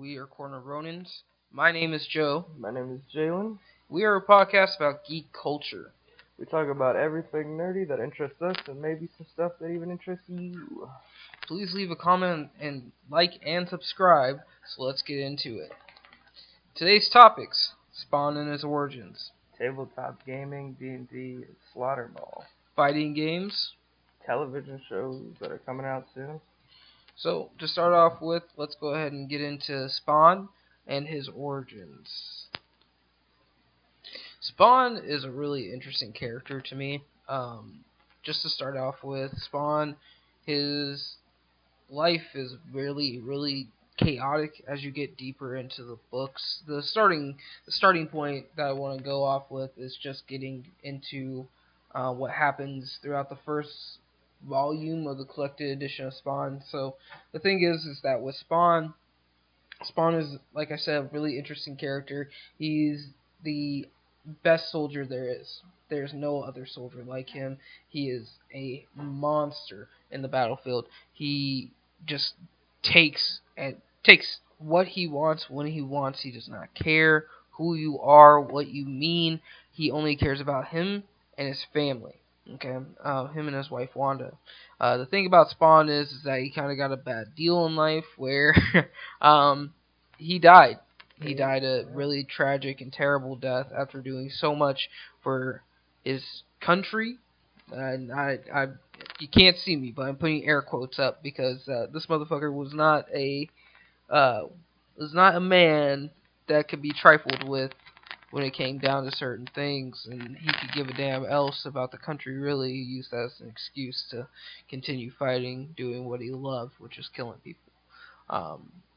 We are Corner Ronins. My name is Joe. My name is Jalen. We are a podcast about geek culture. We talk about everything nerdy that interests us and maybe some stuff that even interests you. Please leave a comment and like and subscribe, so let's get into it. Today's topics: Spawn and his origins, Tabletop gaming, D&D, Slaughter Ball, fighting games. television shows that are coming out soon. So, to start off with, let's go ahead and get into Spawn and his origins. Spawn is a really interesting character to me. Just to start off with, Spawn, his life is really chaotic as you get deeper into the books. The starting point that I want to go off with is just getting into what happens throughout the first volume of the collected edition of Spawn. So the thing is that with Spawn is, like I said, a really interesting character. He's the best soldier there is. There's no other soldier like him. He is a monster in the battlefield. He just takes what he wants when he wants. He does not care who you are, what you mean. He only cares about him and his family. Okay, him and his wife Wanda. The thing about Spawn is that he kind of got a bad deal in life where he died. He died a really tragic and terrible death after doing so much for his country. And you can't see me, but I'm putting air quotes up because this motherfucker was not a man that could be trifled with when it came down to certain things, and he could give a damn else about the country. Really, he used that as an excuse to continue fighting, doing what he loved, which is killing people.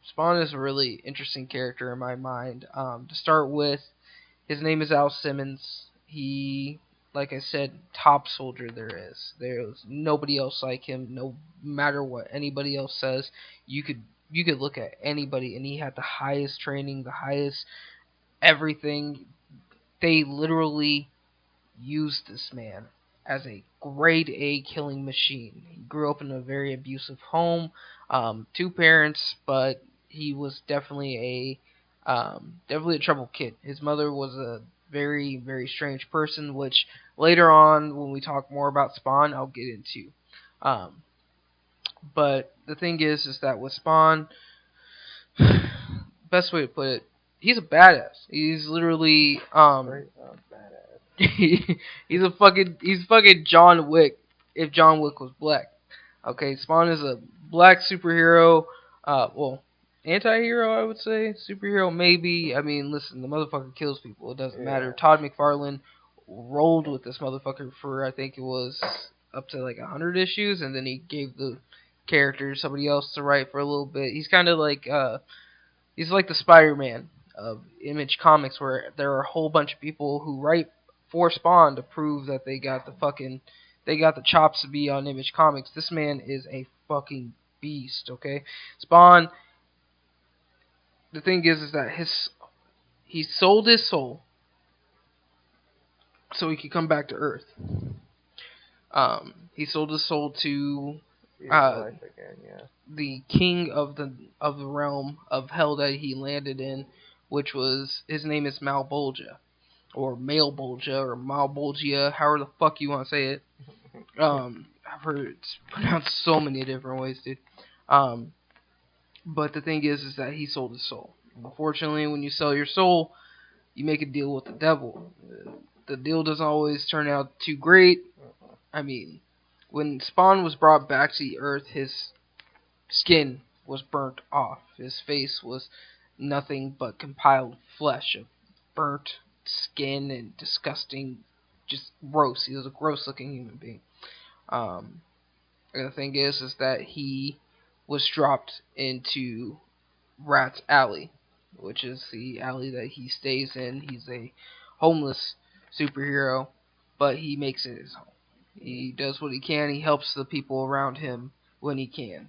Spawn is a really interesting character in my mind. To start with, his name is Al Simmons. He, like I said, top soldier there is. There's nobody else like him. No matter what anybody else says, you could look at anybody, and he had the highest training, the highest everything. They literally used this man as a grade A killing machine. He grew up in a very abusive home, two parents, but he was definitely a troubled kid. His mother was a very strange person, which later on, when we talk more about Spawn, I'll get into. But the thing is that with Spawn, best way to put it, he's a badass. He's literally Badass. he's fucking John Wick if John Wick was black. Okay, Spawn is a black superhero. Anti-hero, I would say. Superhero, maybe. I mean, listen, the motherfucker kills people. It doesn't matter. Todd McFarlane rolled with this motherfucker for, I think it was up to like 100 issues, and then he gave the character to somebody else to write for a little bit. He's kind of like he's like the Spider-Man of Image Comics, where there are a whole bunch of people who write for Spawn to prove that they got the chops to be on Image Comics. This man is a fucking beast. Okay, Spawn. The thing is that he sold his soul so he could come back to Earth. He sold his soul to the king of the realm of hell that he landed in, which was, his name is Malbolgia, or Malbolgia, or Malbolgia, however the fuck you want to say it. I've heard it's pronounced so many different ways, dude. But the thing is that he sold his soul. Unfortunately, when you sell your soul, you make a deal with the devil. The deal doesn't always turn out too great. I mean, when Spawn was brought back to the Earth, his skin was burnt off. His face was nothing but compiled flesh of burnt skin and disgusting, just gross. He was a gross-looking human being. And the thing is that he was dropped into Rat's Alley, which is the alley that he stays in. He's a homeless superhero, but he makes it his home. He does what he can. He helps the people around him when he can.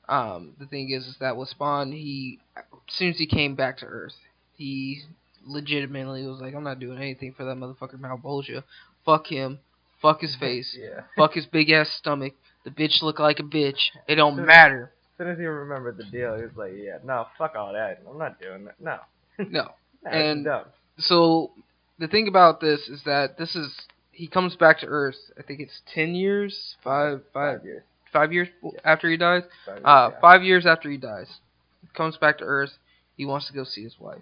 The thing is that with Spawn, as soon as he came back to Earth, he legitimately was like, I'm not doing anything for that motherfucker Malbolgia. Fuck him. Fuck his face. Fuck his big ass stomach. The bitch look like a bitch. It don't matter. soon as he remembered the deal, he was like, yeah, no, fuck all that. I'm not doing that. No. No. No, this is And dumb. so the thing about this is that this is he comes back to Earth. I think it's 10 years, 5 years. 5 years Yeah. after he dies. 5 years, yeah. 5 years after he dies, he comes back to Earth. He wants to go see his wife.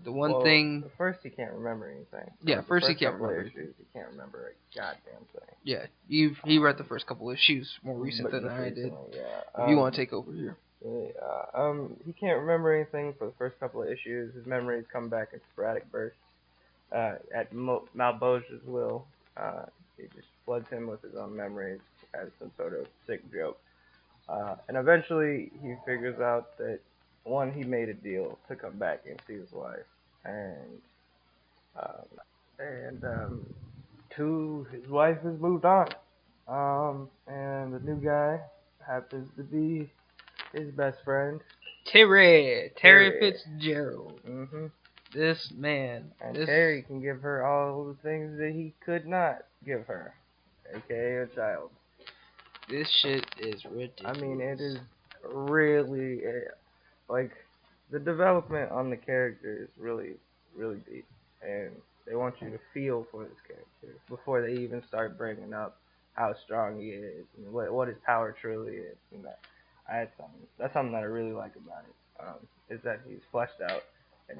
The one Well, thing, at first he can't remember anything. yeah, Like, the first he first can't couple of remember. issues, he can't remember a goddamn thing. Yeah, he read the first couple issues more recent But than just I did. recently, yeah. If you want to take over here. He can't remember anything for the first couple of issues. His memories come back in sporadic bursts. At Malboja's will, he just floods him with his own memories as some sort of sick joke. And eventually, he figures out that one, he made a deal to come back and see his wife, and um, two, his wife has moved on. And the new guy happens to be his best friend, Terry Terry. Fitzgerald. hmm This man. And This. Terry can give her all the things that he could not give her, aka a child. This shit is ridiculous. I mean, it is really like the development on the character is really, really deep, and they want you to feel for this character before they even start bringing up how strong he is and what his power truly is. And that's something that I really like about it. Is that he's fleshed out, and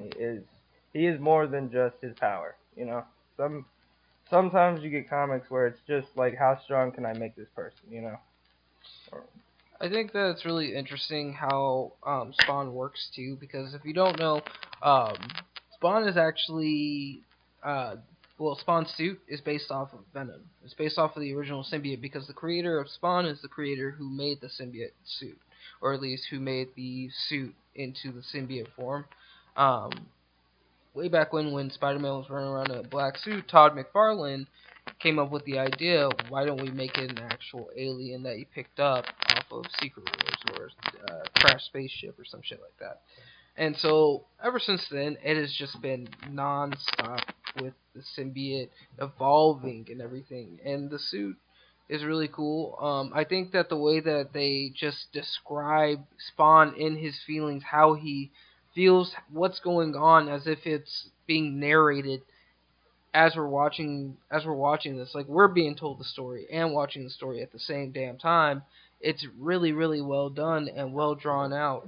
he is more than just his power. You know, sometimes you get comics where it's just like how strong can I make this person. You know. Or, I think that it's really interesting how Spawn works too, because if you don't know, um, Spawn is actually, uh, well, Spawn's suit is based off of Venom. It's based off of the original symbiote because the creator of Spawn is the creator who made the symbiote suit, or at least who made the suit into the symbiote form. Um, Way back when Spider-Man was running around in a black suit, Todd McFarlane came up with the idea, why don't we make it an actual alien that you picked up off of Secret Wars or Crash Spaceship or some shit like that. And so ever since then, it has just been non-stop with the symbiote evolving and everything. And the suit is really cool. I think that the way that they just describe Spawn in his feelings, how he feels, what's going on, as if it's being narrated as we're watching this, like we're being told the story and watching the story at the same damn time. It's really really well done and well drawn out.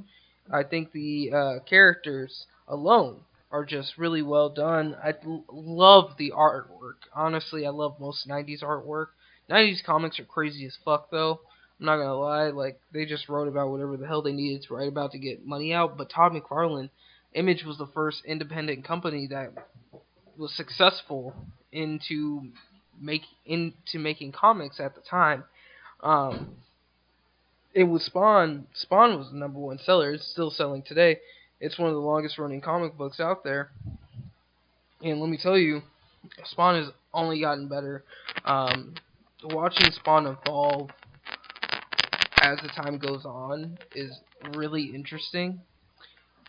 I think the characters alone are just really well done. Love the artwork. Honestly, I love most 90s artwork. 90s comics are crazy as fuck though. I'm not gonna lie, like they just wrote about whatever the hell they needed to write about to get money out. But Todd McFarlane, Image was the first independent company that was successful into making comics at the time. Um, it was Spawn. Spawn was the number one seller. It's still selling today. It's one of the longest running comic books out there. And let me tell you, Spawn has only gotten better. Watching Spawn evolve as the time goes on is really interesting.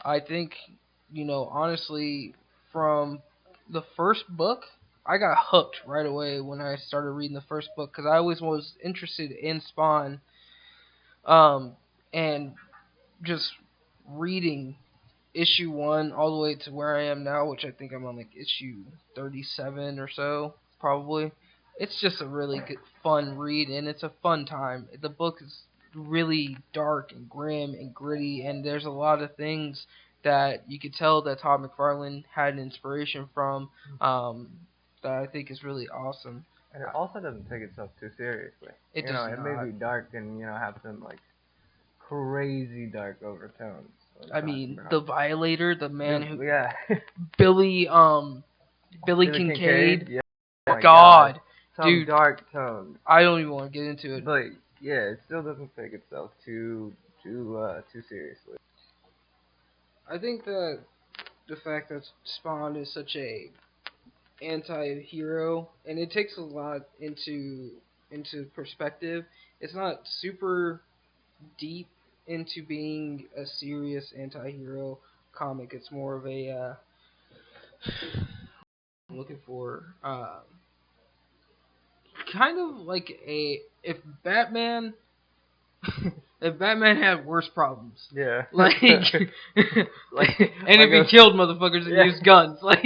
I think, honestly, from the first book, I got hooked right away when I started reading the first book because I always was interested in Spawn, um, and just reading issue one all the way to where I am now, which I think I'm on like issue 37 or so, probably. It's just a really good, fun read, and it's a fun time. The book is really dark and grim and gritty, and there's a lot of things that you could tell that Todd McFarlane had an inspiration from, that I think is really awesome. and it also doesn't take itself too seriously. It You does know, it may not. be dark and have some like crazy dark overtones. What I'm I talking mean, about. the Violator, the man who Yeah. Billy Billy Billy Kincaid. Kincaid. Yeah. Oh my God, some dude, dark tones. I don't even want to get into it. But yeah, it still doesn't take itself too seriously. I think that the fact that Spawn is such a anti-hero, and it takes a lot into perspective. It's not super deep into being a serious anti-hero comic. It's more of a I'm looking for kind of like a if Batman If Batman had worse problems, Yeah. like, and like if he if killed motherfuckers and yeah, used guns, like,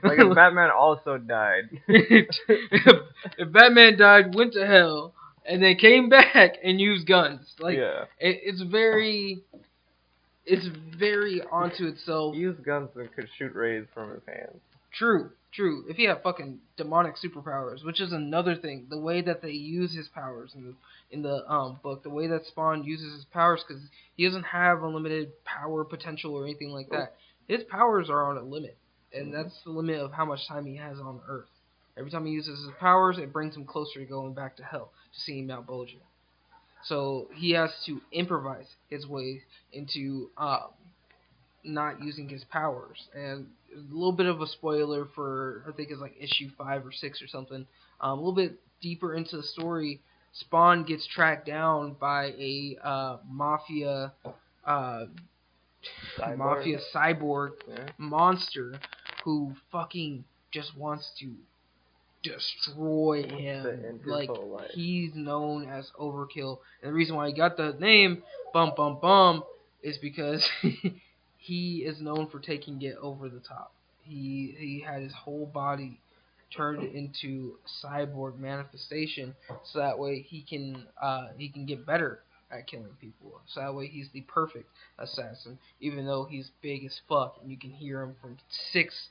like if Batman also died. if Batman died, went to hell, and then came back and used guns, like, Yeah. it's very onto itself. He used guns and could shoot rays from his hands. True, true. If he had fucking demonic superpowers, which is another thing, the way that they use his powers in the book, the way that Spawn uses his powers, because he doesn't have unlimited power potential or anything like that. His powers are on a limit, and Mm-hmm. that's the limit of how much time he has on Earth. Every time he uses his powers, it brings him closer to going back to hell, to seeing Mount Bolgia. So he has to improvise his way into not using his powers. And a little bit of a spoiler for, I think it's like issue 5 or 6 or something. A little bit deeper into the story, Spawn gets tracked down by a uh, Cyborg. mafia cyborg Yeah. monster who fucking just wants to destroy He wants to him. end his Like, whole life. he's known as Overkill. And the reason why he got the name Bum Bum Bum is because he is known for taking it over the top. He had his whole body turned into cyborg manifestation, so that way he can get better at killing people. So that way he's the perfect assassin, even though he's big as fuck and you can hear him from 6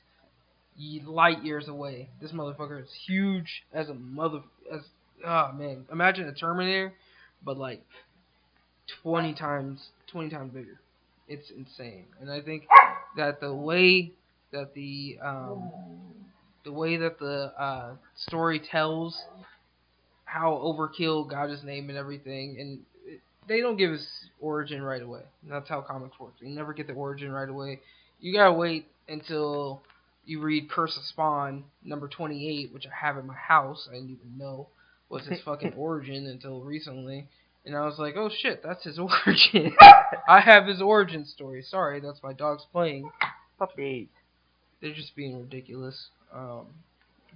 light years away. This motherfucker is huge as a mother. As oh man, imagine a Terminator, but like 20 times bigger. It's insane, and I think that that the um, the way that the story tells how Overkill got his name and everything, and they don't give his origin right away. That's how comics work. You never get the origin right away. You gotta wait until you read Curse of Spawn number 28, which I have in my house. I didn't even know was his fucking origin until recently, and I was like, oh shit, that's his origin. I have his origin story. Sorry, that's my dog's playing. Puppy. They're just being ridiculous.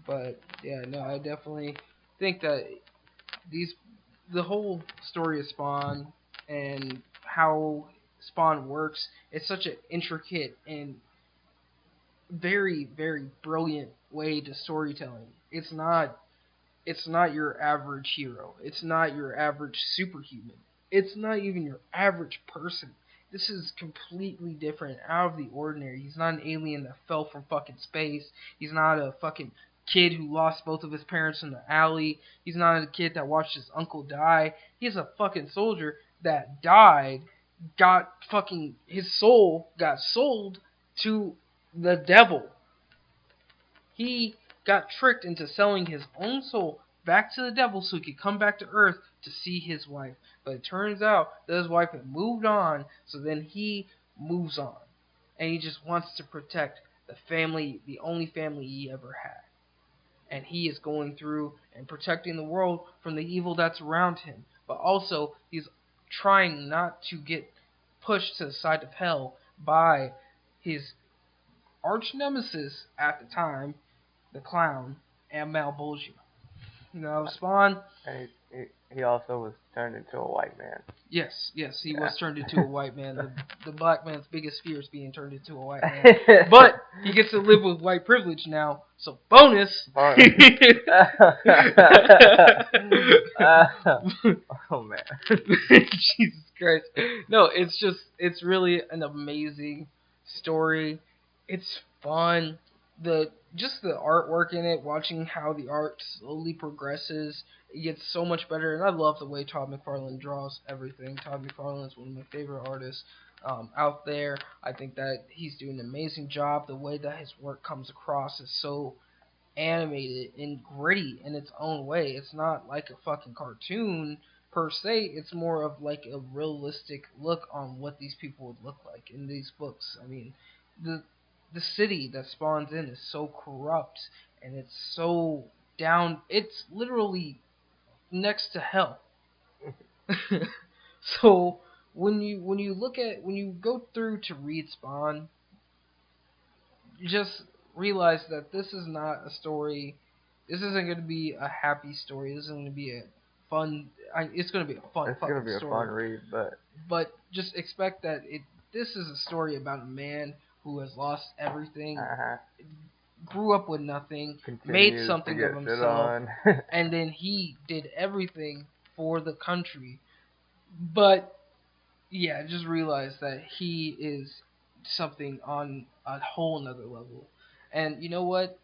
But yeah, no, I definitely think that these the whole story of Spawn and how Spawn works is such an intricate and very brilliant way to storytelling. It's not your average hero. It's not your average superhuman. It's not even your average person. This is completely different, out of the ordinary. He's not an alien that fell from fucking space. He's not a fucking kid who lost both of his parents in the alley. He's not a kid that watched his uncle die. He's a fucking soldier that died, got fucking his soul got sold to the devil. He got tricked into selling his own soul back to the devil so he could come back to Earth to see his wife. But it turns out that his wife had moved on, so then he moves on. And he just wants to protect the family, the only family he ever had. And he is going through and protecting the world from the evil that's around him. But also, he's trying not to get pushed to the side of hell by his arch nemesis at the time, the clown, and Malbolgia. Spawn. And he also was turned into a white man. Yes, he Yeah. was turned into a white man. The black man's biggest fear is being turned into a white man. But he gets to live with white privilege now, so bonus. Oh man. Jesus Christ. No, it's really an amazing story. It's fun. Just the artwork in it, watching how the art slowly progresses, it gets so much better. And I love the way Todd McFarlane draws everything. Todd McFarlane is one of my favorite artists out there. I think that he's doing an amazing job. The way that his work comes across is so animated and gritty in its own way. It's not like a fucking cartoon per se. It's more of like a realistic look on what these people would look like in these books. I mean, the the city that spawns in is so corrupt and it's so down. It's literally next to hell. So when you go through to read Spawn, you just realize that this is not a story. This isn't going to be a happy story. This isn't going to be a fun. It's gonna be a fun It's gonna fucking be a fun story. read, but But just expect that it. This is a story about a man who has lost everything, uh grew up with nothing, made continues to something of get shit himself, on. and then he did everything for the country. But yeah, just realize that he is something on a whole nother level. And you know what?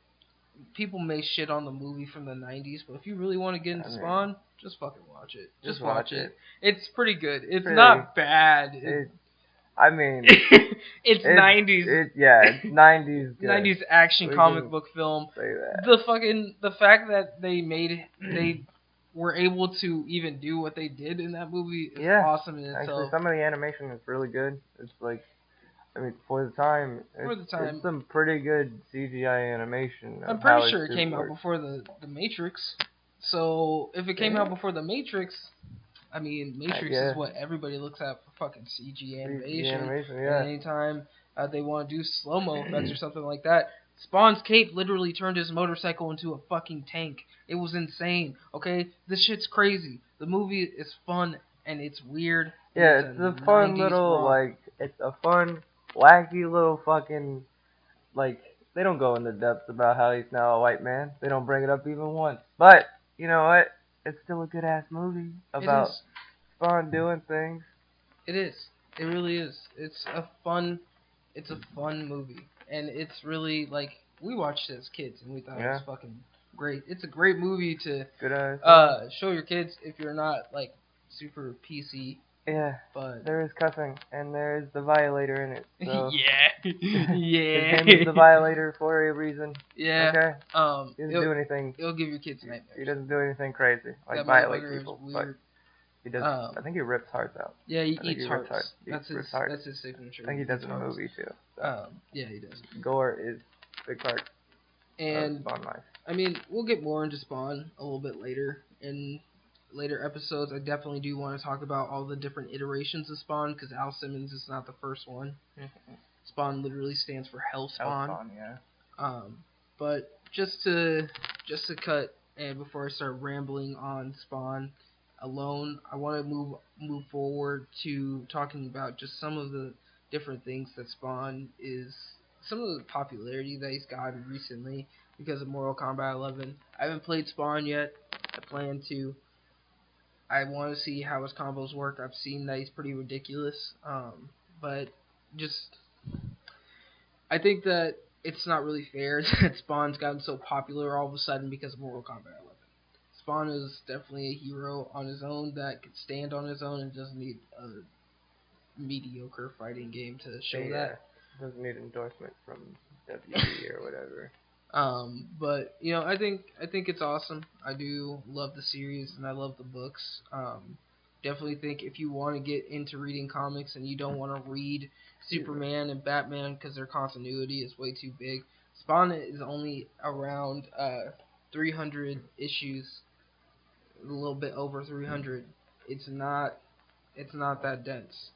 People may shit on the movie from the 90s, but if you really want to get I into mean, Spawn, just fucking watch it. just Just watch watch it. it. It's pretty good. It's Pretty. not bad. I mean, It's it's 90s yeah, it's 90s good. 90s action We comic can book film. say that. The fact that they were able to even do what they did in that movie is Yeah, awesome in actually, itself. some of the animation is really good. It's like, I mean, for the time, For the it's time, some pretty good CGI animation I'm of pretty how his sure it suit came out works. before the Matrix. So if it Did came out it? before the Matrix, I mean Matrix is Yeah, what everybody looks at for fucking CG CG animation. animation, And yeah. anytime they want to do slow mo effects or something like that, Spawn's cape literally turned his motorcycle into a fucking tank. It was insane. Okay, this shit's crazy. The movie is fun and it's weird and Yeah, it's a it's a fun '90s little, romp. like, it's a fun, wacky little fucking, like, they don't go into depth about how he's now a white man. They don't bring it up even once. But, you know what? It's still a good ass movie It about is. Spawn doing things. It is. It really is. It's a fun movie, and it's really like we watched it as kids and we thought it was Yeah, fucking great. It's a great movie to good ass. Yeah. show your kids if you're not like super PC. Yeah, But there is cussing, and there is the violator in it. So yeah, his yeah, name is the violator for a reason. yeah. Okay, he doesn't It'll do anything. it'll give your kids He nightmares. doesn't do anything crazy like That violate motherfucker is people, but weird. he does. I Um, think he rips hearts out. yeah, he I think he eats rips hearts. hearts. He rips hearts. That's his signature. I think he He does eats in the hearts. movie too. So Yeah, he does. gore is a big part of And Spawn life. I mean, we'll get more into Spawn a little bit later in later episodes. I definitely do want to talk about all the different iterations of Spawn because Al Simmons is not the first one. Spawn literally stands for Hell Spawn. Spawn, yeah. But just to cut and before I start rambling on Spawn alone, I want to move forward to talking about just some of the different things that Spawn is some of the popularity that he's gotten recently because of Mortal Kombat 11. I haven't played Spawn yet. I plan to. I want to see how his combos work. I've seen that he's pretty ridiculous. But just I think that it's not really fair that Spawn's gotten so popular all of a sudden because of Mortal Kombat 11. Spawn is definitely a hero on his own that could stand on his own and doesn't need a mediocre fighting game to show Yeah, that. doesn't need endorsement from WB or whatever. But I think it's awesome. I do love the series and I love the books. Definitely think if you want to get into reading comics and you don't want to read Superman and Batman because their continuity is way too big, Spawn is only around 300 issues, a little bit over 300. It's not that dense.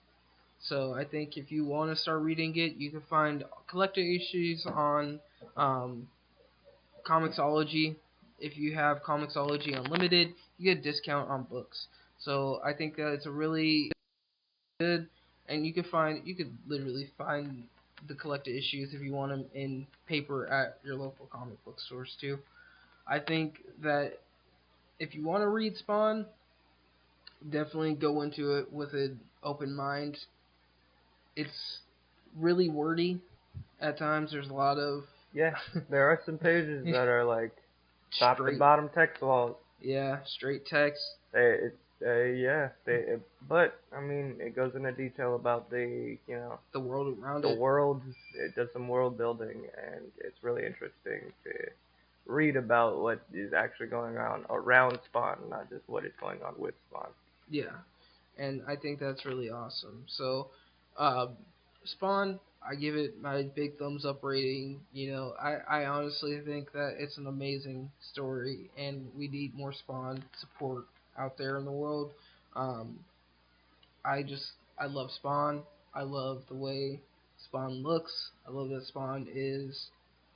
So I think if you want to start reading it, you can find collector issues on um, Comixology. If you have Comixology Unlimited, you get a discount on books. So I think that it's a really good, and you could literally find the collected issues if you want them in paper at your local comic book stores too. I think that if you want to read Spawn, definitely go into it with an open mind. It's really wordy at times. There's a lot of Yeah, there are some pages that are like top to straight, bottom text walls. yeah, straight text. It's yeah, but I mean, it goes into detail about The world around the it. world. It does some world building, and it's really interesting to read about what is actually going on around Spawn, not just what is going on with Spawn. Yeah, and I think that's really awesome. So, uh, Spawn, I give it my big thumbs up rating. I honestly think that it's an amazing story, and we need more Spawn support out there in the world. Um, I love Spawn. I love the way Spawn looks. I love that Spawn is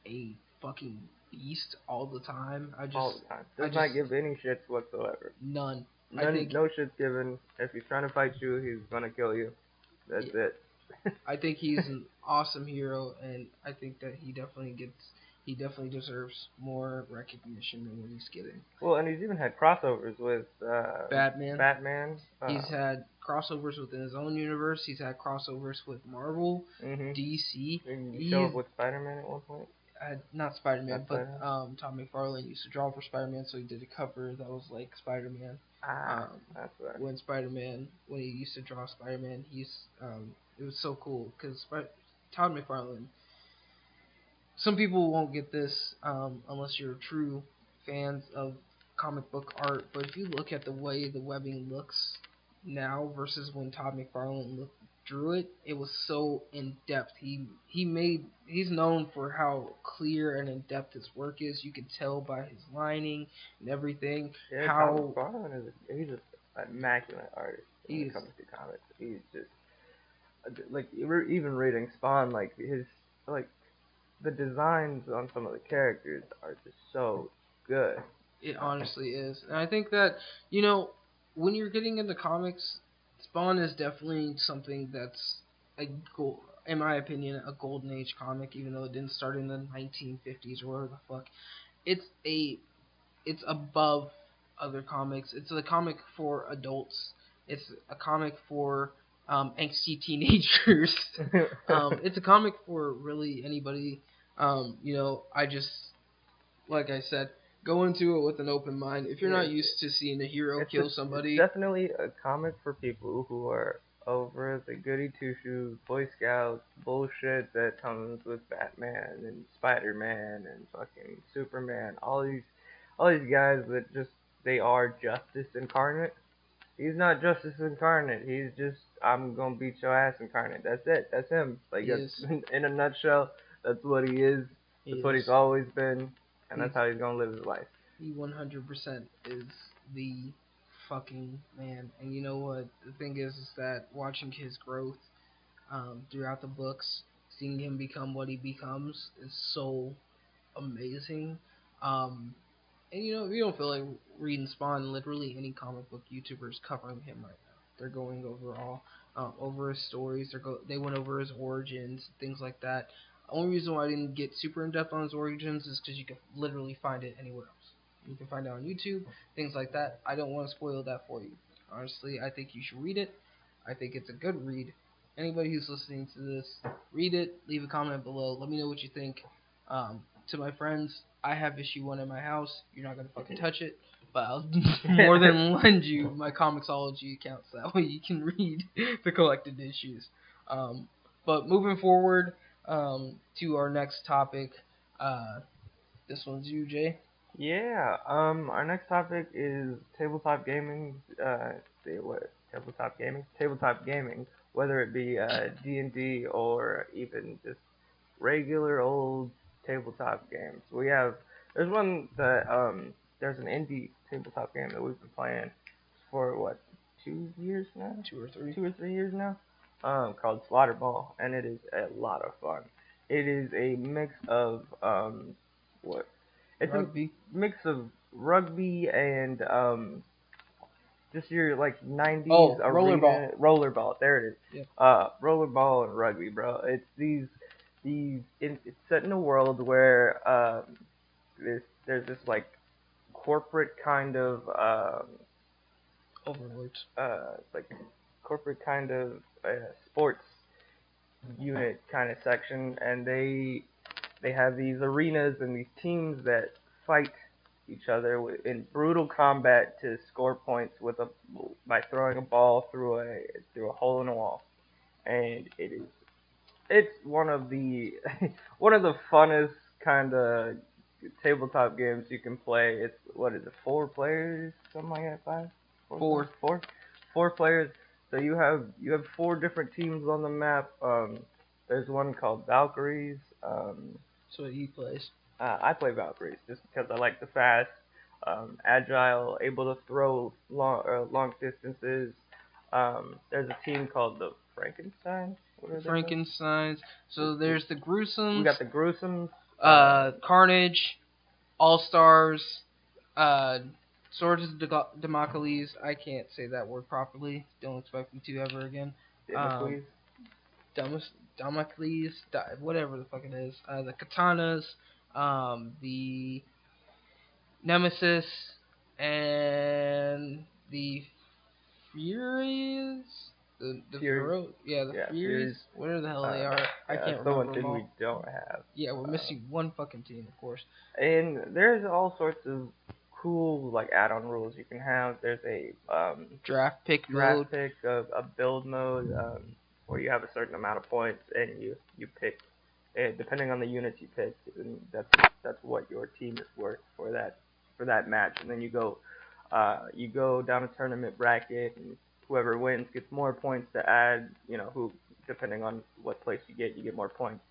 a fucking beast all the time. all the time. I Does just not give any shits whatsoever. none. I None, think no shits given. If he's trying to fight you, he's gonna kill you. That's it. I think he's an awesome hero, and I think that he definitely deserves more recognition than what he's getting. Well, and he's even had crossovers with Batman. Batman. He's had crossovers within his own universe. He's had crossovers with Marvel, Mhm. DC. Didn't he show He's up with Spider-Man at one point? not Spider-Man, Not but Spider-Man. Tom McFarlane used to draw for Spider-Man, so he did a cover that was like Spider-Man. Ah, that's right. When he used to draw Spider-Man, it was so cool because Todd McFarlane. Some people won't get this unless you're true fans of comic book art, but if you look at the way the webbing looks now versus when Todd McFarlane drew it, it was so in depth. He's known for how clear and in depth his work is. You can tell by his lining and everything Yeah, Tom how McFarlane he's just an immaculate artist when it he's comes to comics. He's just like even reading Spawn, like his like the designs on some of the characters are just so good. It honestly is. And I think that, you know, when you're getting into comics, Spawn is definitely something that's a in my opinion, a golden age comic, even though it didn't start in the 1950s or whatever the fuck. It's a it's above other comics. It's a comic for adults. It's a comic for angsty teenagers. It's a comic for really anybody. I just like I said, go into it with an open mind. If you're Yeah, not used to seeing a hero kill it's somebody, definitely a comic for people who are over the goody two shoes, Boy Scouts bullshit that comes with Batman and Spider Man and fucking Superman. All these guys that just they are justice incarnate. He's not justice incarnate. He's just I'm gonna beat your ass incarnate. That's it. That's him. Like he is. that's, in a nutshell, that's what he is. He That's what is. he's always been, and He's that's how he's gonna live his life. he 100% is the fucking man. And you know what? The thing is that watching his growth throughout the books, seeing him become what he becomes, is so amazing. Um, And if you don't feel like reading Spawn, literally any comic book YouTuber is covering him right now. They're going over his stories. They went over his origins, things like that. The only reason why I didn't get super in depth on his origins is because you can literally find it anywhere else. You can find it on YouTube, things like that. I don't want to spoil that for you. Honestly, I think you should read it. I think it's a good read. Anybody who's listening to this, read it. Leave a comment below. Let me know what you think. To my friends, I have issue 1 in my house. You're not gonna fucking touch it, but I'll more than lend you my Comixology account so that way you can read the collected issues. But moving forward to our next topic, this one's you, Jay. Yeah. Our next topic is tabletop gaming. What? Tabletop gaming. Tabletop gaming. Whether it be D&D or even just regular old tabletop games. There's one that there's an indie tabletop game that we've been playing for what 2 years now, 2 or 3 years now, called Slaughter Ball, and it is a lot of fun. It is a mix of what it's Rugby. a mix of rugby and just your like 90s Oh, arena rollerball. There it is. Yeah. Rollerball and rugby, bro. It's it's set in a world where there's this like corporate kind of Overlords. like corporate kind of sports unit kind of section, and they have these arenas and these teams that fight each other in brutal combat to score points by throwing a ball through a hole in a wall, and it's one of the one of the funnest kind of tabletop games you can play. It's what is it, 4 players, something like that, five, four players. So you have 4 different teams on the map. There's one called Valkyries. So he plays. I play Valkyries just because I like the fast, agile, able to throw long distances. There's a team called the Frankensteins. What are they called? Frankensteins. So there's the Gruesomes. We got the Gruesomes. Carnage. All Stars, uh, Swords of Democles. I can't say that word properly. Don't expect me to ever again. Um, Damocles. Damocles, whatever the fuck it is. The katanas, the Nemesis, and the Furies. The Furies. yeah, the Yeah, Furies, Furies. whatever the hell they Uh, are. I yeah, can't that's the one remember them thing all. we don't have. Yeah, we're Uh, missing one fucking team, of course. and there's all sorts of cool like add-on rules you can have. There's a Draft pick mode. draft pick, a build mode, where you have a certain amount of points and you pick, depending on the units you pick, and that's what your team is worth for that match. And then you go down a tournament bracket, and whoever wins gets more points to add. Who depending on what place you get more points.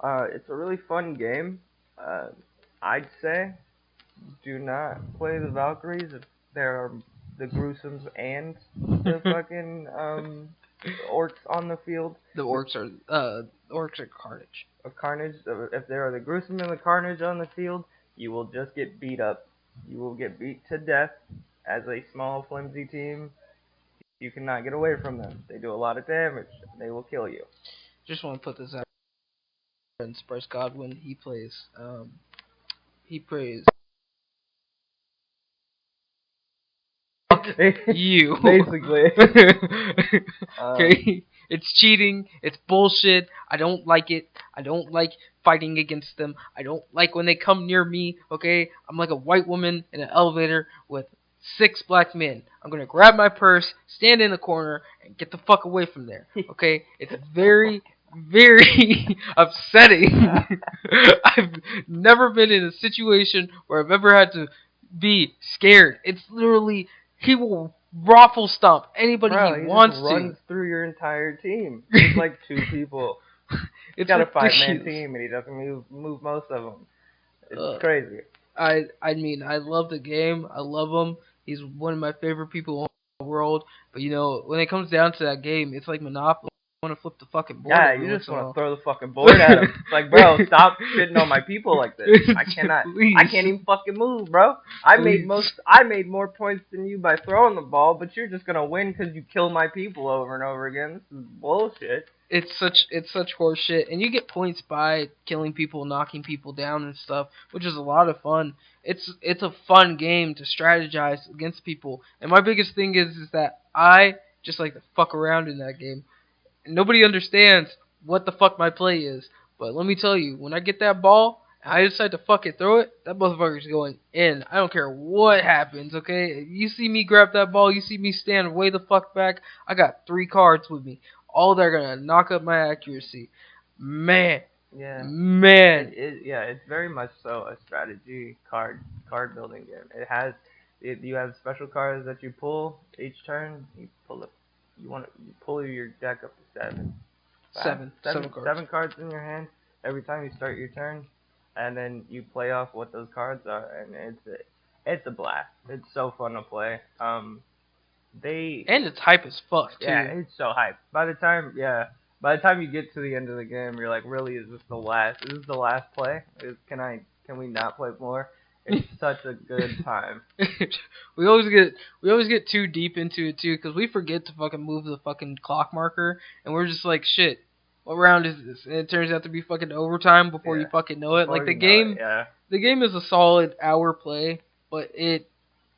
It's a really fun game. Uh, I'd say do not play the Valkyries if there are the gruesomes and the fucking orcs on the field. The orcs are carnage. Of carnage. If there are the gruesome and the carnage on the field, you will just get beat up. You will get beat to death as a small, flimsy team. You cannot get away from them. They do a lot of damage. They will kill you. Just want to put this out. And Bryce Godwin, he plays you. Basically. Um, Okay, it's cheating. It's bullshit. I don't like it. I don't like fighting against them. I don't like when they come near me. Okay, I'm like a white woman in an elevator with 6 black men. I'm gonna grab my purse, stand in the corner, and get the fuck away from there. Okay, it's very, very upsetting. I've never been in a situation where I've ever had to be scared. It's literally he will raffle stomp anybody he Bro, he just wants runs to. through your entire team. There's like two people. He's It's got a 5-man ridiculous. team, and he doesn't move most of them. It's Uh, crazy. I mean, I love the game. I love him. He's one of my favorite people in the world. But when it comes down to that game, it's like Monopoly. I want to flip the fucking board Yeah, every you once just in a want to while. throw the fucking board at him. It's like, bro, stop shitting on my people like this. I Please, can't even fucking move, bro. please. I made more points than you by throwing the ball, but you're just gonna win because you kill my people over and over again. This is bullshit. It's such horseshit, and you get points by killing people, knocking people down, and stuff, which is a lot of fun. It's a fun game to strategize against people, and my biggest thing is that I just like to fuck around in that game. Nobody understands what the fuck my play is. But let me tell you, when I get that ball, and I decide to fucking throw it, that motherfucker's going in. I don't care what happens, okay? You see me grab that ball, you see me stand way the fuck back, I got 3 cards with me. All they're gonna knock up my accuracy. Man, Yeah. man. Yeah, it's very much so a strategy card building game. You have special cards that you pull each turn. You pull your deck up to seven. Seven cards. 7 cards in your hand every time you start your turn, and then you play off what those cards are, and it's a blast. It's so fun to play. They And it's hype as fuck, Yeah, too. it's so hype. By the time you get to the end of the game, you're like, really, is this the last? Is this the last play? Can we not play more? It's such a good time. we always get too deep into it too because we forget to fucking move the fucking clock marker and we're just like shit. What round is this? And it turns out to be fucking overtime before you Yeah. fucking know it. Like Before you know it, yeah. the game is a solid hour play, but it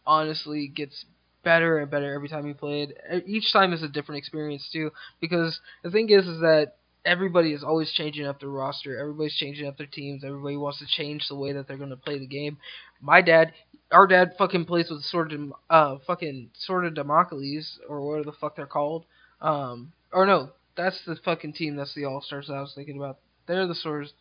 honestly gets better and better every time you play it. Each time is a different experience too, because the thing is that everybody is always changing up their roster. Everybody's changing up their teams. Everybody wants to change the way that they're going to play the game. My dad, our dad, fucking plays with Sword of Democles or whatever the fuck they're called. Or no, that's the fucking team. That's the All Stars I was thinking about. They're the Swords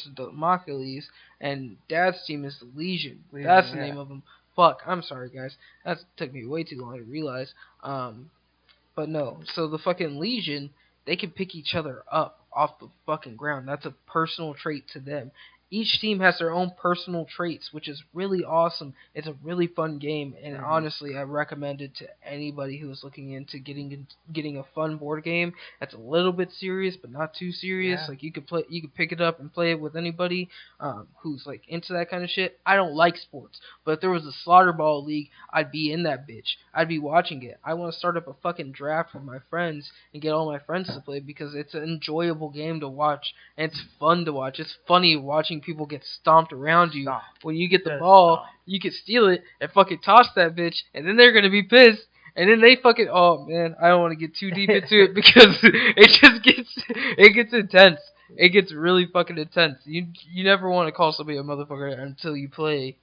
of Democles, and Dad's team is the Legion. That's Legion, the yeah. name of them. Fuck, I'm sorry, guys. That took me way too long to realize. But no. So the fucking Legion, they can pick each other up off the fucking ground. That's a personal trait to them. each team has their own personal traits, which is really awesome. It's a really fun game, and Mhm. honestly, I recommend it to anybody who is looking into getting a fun board game that's a little bit serious but not too serious. Yeah. Like you could pick it up and play it with anybody who's like into that kind of shit. I don't like sports, but if there was a slaughter ball league, I'd be in that bitch. I'd be watching it. I want to start up a fucking draft with my friends and get all my friends to play because it's an enjoyable game to watch and it's fun to watch. It's funny watching people get stomped around you. Stomp. When you get the Just ball, stomp. you can steal it and fucking toss that bitch, and then they're gonna be pissed. And then they fucking oh man, I don't want to get too deep into it because it gets intense. It gets really fucking intense. You never want to call somebody a motherfucker until you play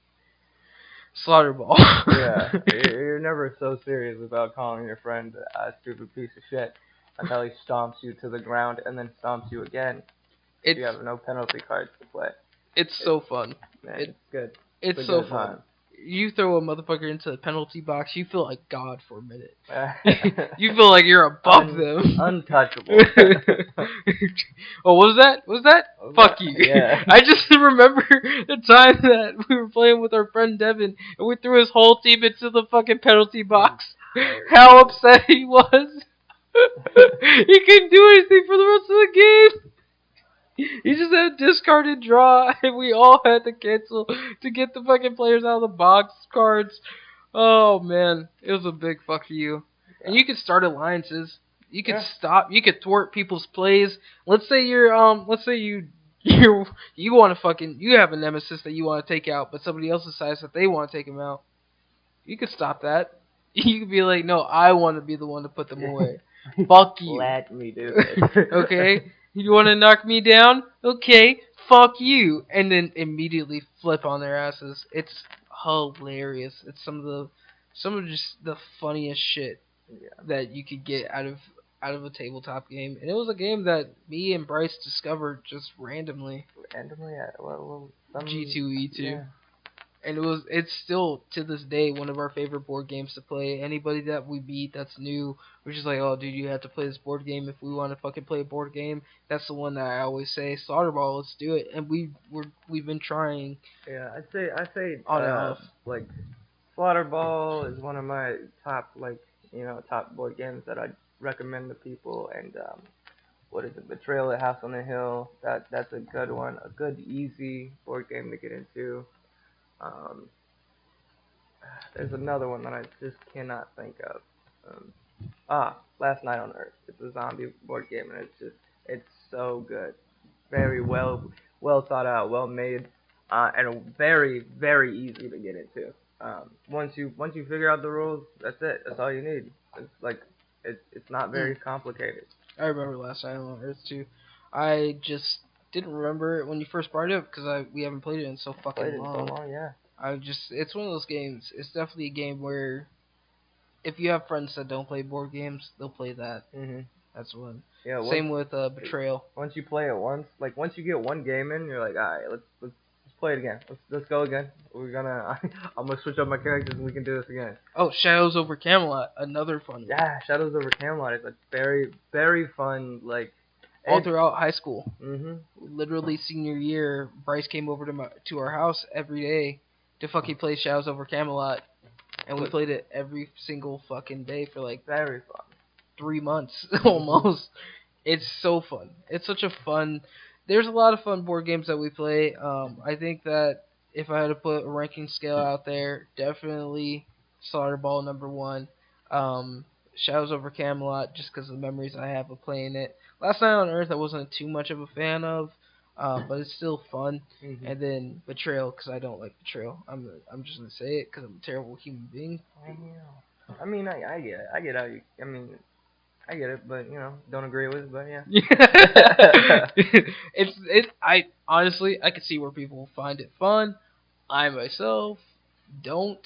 Slaughter Ball. Yeah, you're never so serious about calling your friend a stupid piece of shit until he stomps you to the ground and then stomps you again. You it's have no penalty cards to play. it's It's so fun. man, It it's good. It's it's a so good fun. time. You throw a motherfucker into the penalty box, you feel like God for a minute. Uh, You feel like you're above them. Untouchable. Oh, what was that? What was that? What was Fuck that? you. Yeah. I just remember the time that we were playing with our friend Devin and we threw his whole team into the fucking penalty box. Entire How team. upset he was. He couldn't do anything for the rest of the game. He just had a discarded draw, and we all had to cancel to get the fucking players out of the box cards. Oh man, it was a big fuck you. And you could start alliances. You could Yeah. stop. You could thwart people's plays. Let's say let's say you want to fucking, you have a nemesis that you want to take out, but somebody else decides that they want to take him out. You could stop that. You could be like, no, I want to be the one to put them away. Fuck you. Let me do this. Okay? You want to knock me down? Okay, fuck you. And then immediately flip on their asses. It's hilarious. It's some of just the funniest shit Yeah. that you could get out of a tabletop game. And it was a game that me and Bryce discovered just randomly. Randomly, well, some. G2E2. Yeah. And it's still to this day one of our favorite board games to play. Anybody that we beat that's new, we're just like, oh dude, you have to play this board game if we want to fucking play a board game. That's the one that I always say, Slaughter Ball, let's do it. And we've been trying Yeah, I'd say on and off. like Slaughter Ball is one of my top top board games that I'd recommend to people, and what is it, Betrayal at House on the Hill, that's a good one, a good easy board game to get into. Um, there's another one that I just cannot think of. Um, Last Night on Earth. It's a zombie board game, and it's so good, very well thought out, well made, and very very easy to get into. Once you figure out the rules, that's it. That's all you need. It's not Mm. very complicated. I remember Last Night on Earth too. I just didn't remember it when you first brought it up because we haven't played it in so Played fucking it in so long. long, yeah. It's one of those games. It's definitely a game where if you have friends that don't play board games, they'll play that. Mhm. That's one. Yeah. Same with Betrayal. Once you play it once, like once you get one game in, you're like, all right, let's play it again. Let's go again. We're gonna I'm gonna switch up my characters and we can do this again. Oh, Shadows over Camelot, another fun one. Yeah, Shadows over Camelot is a very very fun All throughout high school, Mhm. literally senior year, Bryce came over to our house every day to fucking play Shadows over Camelot, and we played it every single fucking day for like Very fun. 3 months almost. It's so fun. It's such a fun. There's a lot of fun board games that we play. I think that if I had to put a ranking scale out there, definitely Slaughter Ball number one. Shadows over Camelot, just because of the memories I have of playing it. Last Night on Earth, I wasn't too much of a fan of, but it's still fun. Mhm. And then Betrayal, because I don't like Betrayal. I'm just gonna say it because I'm a terrible human being. I mean, I get it. I get how you. I mean, I get it, but don't agree with it. But yeah. I honestly I could see where people find it fun. I myself don't,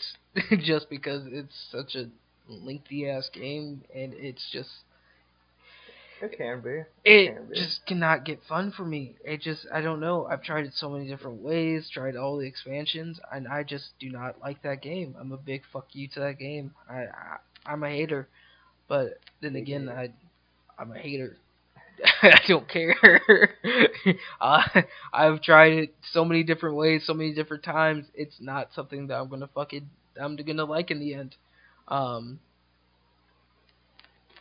just because it's such a lengthy ass game and it's just It can be. It it can be. just cannot get fun for me. It just I don't know. I've tried it so many different ways, tried all the expansions, and I just do not like that game. I'm a big fuck you to that game. I'm a hater, but then Big again hater. I'm a hater. I don't care. uh, I've tried it so many different ways, so many different times. It's not something that I'm gonna like in the end. Um,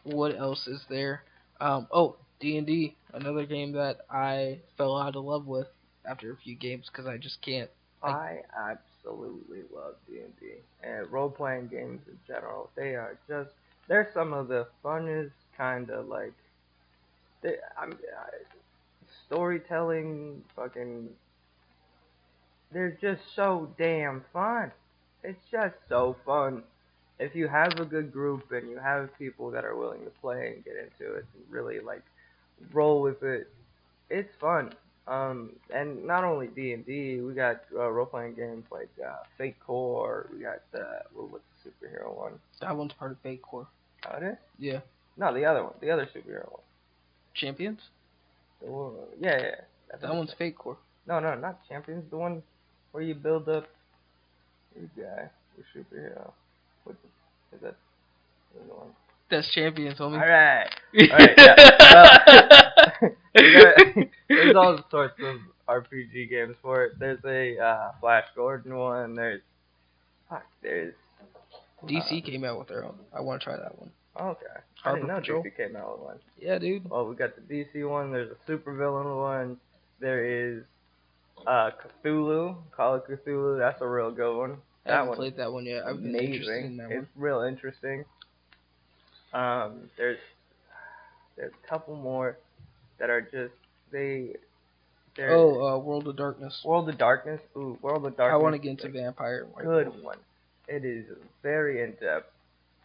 what else is there? Oh, D&D, another game that I fell out of love with after a few games because I just can't. I I absolutely love D&D and role playing games in general. They are just they're some of the funnest kind of like storytelling fucking. They're just so damn fun. It's just so fun. If you have a good group and you have people that are willing to play and get into it and really like roll with it, it's fun. And not only D&D, we got role playing games like Fate Core. We got what's the superhero one? that one's part of Fate Core. Oh, it is? Yeah, No, the other one, the other superhero one. Champions. The one, yeah, yeah. That's what That I'm one's saying. Fate Core. No, no, not Champions. The one where you build up your guy, your superhero. What is that? The one. That's Champions, All homie. right, all right, yeah. Well, there's all sorts of RPG games for it. There's a Flash Gordon one. There's DC came out with their own. I want to try that one. okay. I Harbor didn't know Patrol. DC came out with one. Yeah, dude. Well, we got the DC one. There's a supervillain one. There is Cthulhu, Call of Cthulhu. That's a real good one. I That haven't one's played that one yet. I've been interested amazing. in that It's one. real interesting. There's a couple more that are just they're World of Darkness. World of Darkness. Ooh, World of Darkness. I want to get into Vampire. Good one. It is very in depth.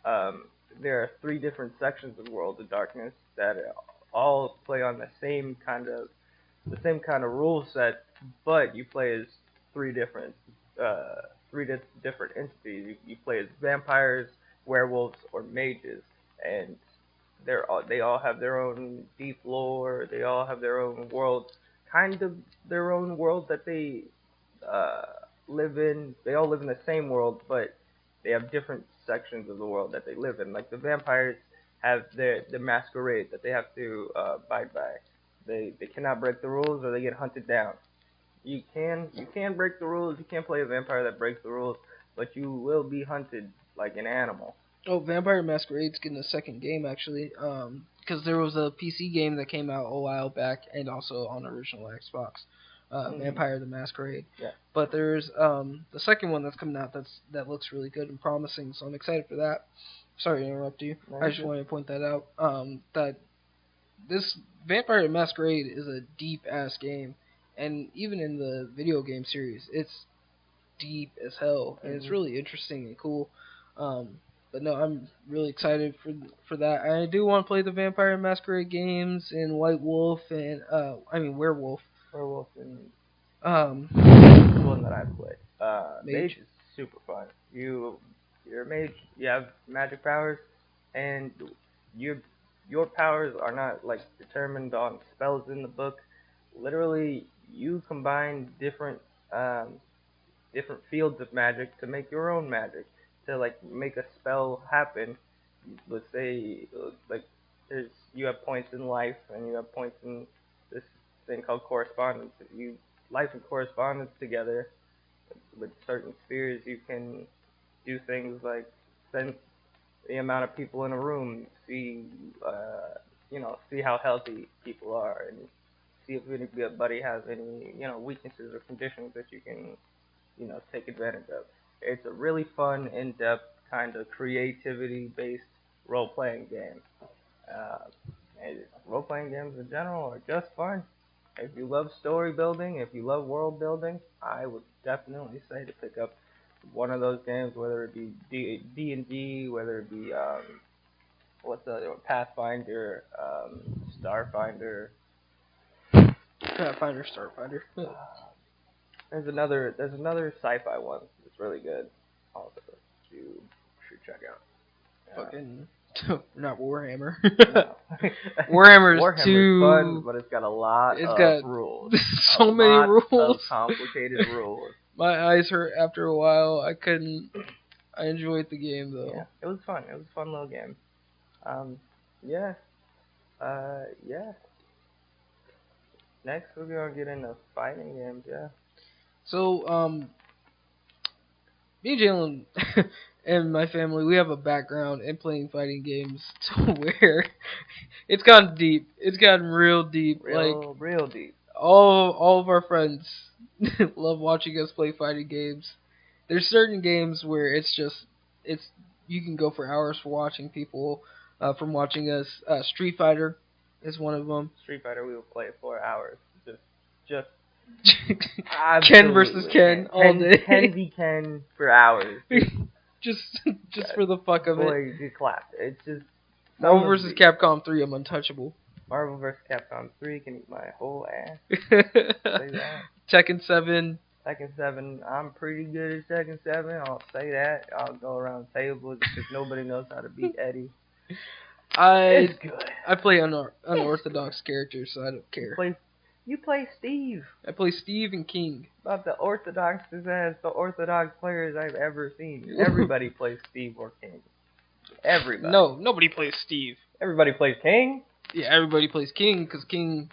Um, there are 3 different sections of World of Darkness that all play on the same kind of rule set, but you play as three different uh, different entities. You play as vampires, werewolves, or mages, and they all have their own deep lore. They all have their own world, kind of their own world that they uh, live in. They all live in the same world, but they have different sections of the world that they live in. Like the vampires have the masquerade that they have to abide by. They cannot break the rules or they get hunted down. You can break the rules. You can play a vampire that breaks the rules, but you will be hunted like an animal. Oh, Vampire Masquerade's getting a second game actually. Because there was a PC game that came out a while back and also on original Xbox. Vampire the Masquerade. Yeah. But there's the second one that's coming out that looks really good and promising, so I'm excited for that. Sorry to interrupt you. No, I just you're good. wanted to point that out. That this Vampire the Masquerade is a deep ass game, and even in the video game series, it's deep as hell, and it's really interesting and cool. But no, I'm really excited for that. And I do want to play the Vampire Masquerade games and White Wolf and Werewolf. Werewolf and Um, the one that I played. Mage Mage. is super fun. You're a mage. You have magic powers, and your your powers are not like determined on spells in the book. Literally, you combine um, different fields of magic to make your own magic to like make a spell happen. Let's say like there's you have points in life and you have points in this thing called correspondence. If you life and correspondence together with certain spheres, you can do things like sense the amount of people in a room, see how healthy people are, and see if anybody has any weaknesses or conditions that you can take advantage of. It's a really fun, in-depth kind of creativity-based role-playing game. Uh, and role-playing games in general are just fun. If you love story building, if you love world building, I would definitely say to pick up one of those games, whether it be D&D, whether it be what's the other one? Pathfinder, Starfinder. Pathfinder, Starfinder. There's another sci-fi one that's really good. Also, you should check out. Fucking not Warhammer. No. Warhammer's Warhammer's too fun, but it's got a lot It's of got rules. so many Of rules. complicated rules. My eyes hurt after a while. I couldn't. I enjoyed the game though. Yeah, it was fun. It was a fun little game. Yeah. Yeah. Next, we're gonna get into fighting games. Yeah. So, me and Jalen and my family, we have a background in playing fighting games to where it's gotten deep. It's gotten real deep. Like Real deep. all of our friends love watching us play fighting games. There's certain games where it's you can go for hours for watching people from watching us. Street Fighter is one of them. Street Fighter, we will play it for hours. Just Ken versus absolutely. Ken all day. Ken v Ken for hours. Just for the fuck of it. Boy, get clapped. It's just Marvel vs. Capcom 3, I'm untouchable. Marvel vs. Capcom 3 can eat my whole ass. Say that. Tekken 7. Tekken 7, I'm pretty good at Tekken 7. I'll say that. I'll go around tables because nobody knows how to beat Eddie. It's good. I play unorthodox characters, so I don't care. You play Steve. I play Steve and King. About the orthodox players I've ever seen. Everybody plays Steve or King. Everybody. No, nobody plays Steve. Everybody plays King? Yeah, everybody plays King because King's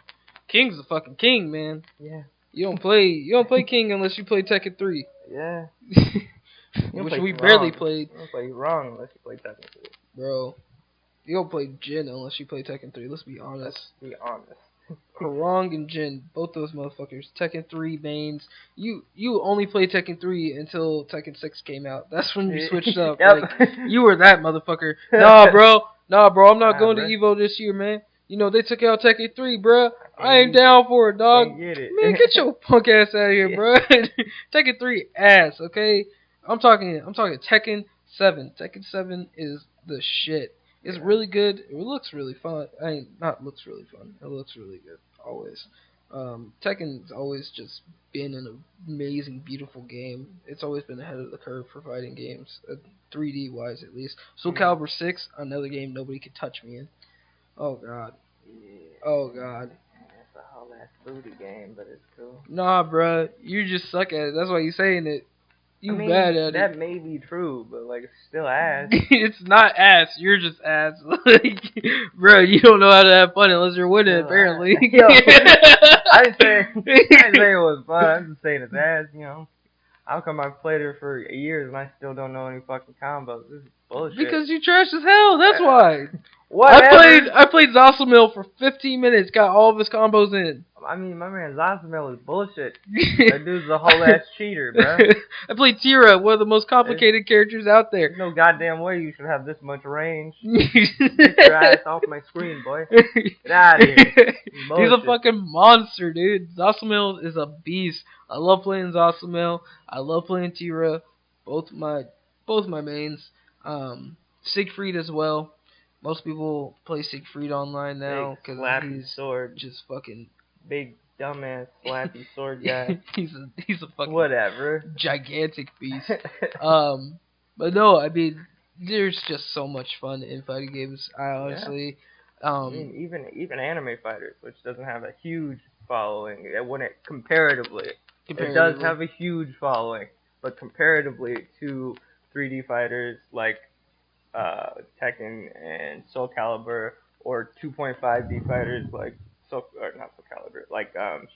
the fucking king, man. Yeah. You don't play King unless you play Tekken 3. Yeah. Which we barely played. You don't play wrong unless you play Tekken 3. Bro. You don't play Jin unless you play Tekken 3. Let's be honest. Harong and Jin, both those motherfuckers. Tekken 3 mains. You only played Tekken 3 until Tekken 6 came out. That's when you switched up. Yep. Like, you were that motherfucker. Nah, bro, I'm not going to Evo this year, man. You know, they took out Tekken 3, bro. I ain't down for it, dog. Get it. Man, get your punk ass out of here, bro. Tekken 3 ass, okay? I'm talking Tekken 7. Tekken 7 is the shit. It's really good. It looks really fun. Not looks really fun. It looks really good, always. Tekken's always just been an amazing, beautiful game. It's always been ahead of the curve for fighting games, 3D-wise at least. Soul Calibur 6, another game nobody could touch me in. Oh, God. Oh, God. It's a whole ass booty game, but it's cool. Nah, bruh. You just suck at it. That's why you saying it. Bad at it. That may be true, but like it's still ass. It's not ass. You're just ass. Like, bro, you don't know how to have fun unless you're winning. Apparently. Yo, I didn't say it was fun. I'm just saying it's ass. You know, how come I've played it for years and I still don't know any fucking combos? This is bullshit. Because you trash as hell. That's why. Whatever. I played Zosamil for 15 minutes. Got all of his combos in. I mean, my man Zosamil is bullshit. That dude's a whole ass cheater, bro. I played Tira, one of the most complicated characters out there. There's no goddamn way you should have this much range. Get your ass off my screen, boy. Get out of here. He's a fucking monster, dude. Zosamil is a beast. I love playing Zosamil. I love playing Tira. Both my mains. Siegfried as well. Most people play Siegfried online now because he's sword, just fucking big dumbass slappy sword guy. he's a fucking whatever gigantic beast. But no, I mean, there's just so much fun in fighting games. I honestly, I mean, even anime fighters, which doesn't have a huge following, when it comparatively, it does have a huge following, but comparatively to 3D fighters like Tekken and Soul Calibur, or 2.5D fighters like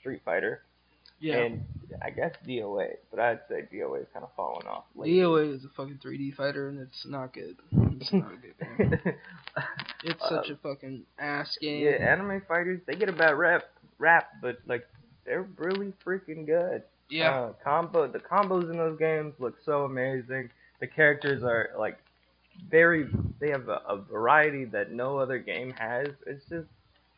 Street Fighter. Yeah. And I guess DOA, but I'd say DOA is kind of falling off lately. DOA is a fucking 3D fighter, and it's not good. It's not a good game. It's such a fucking ass game. Yeah, anime fighters, they get a bad rap, but like they're really freaking good. Yeah. The combos in those games look so amazing. The characters are like they have a variety that no other game has. It's just,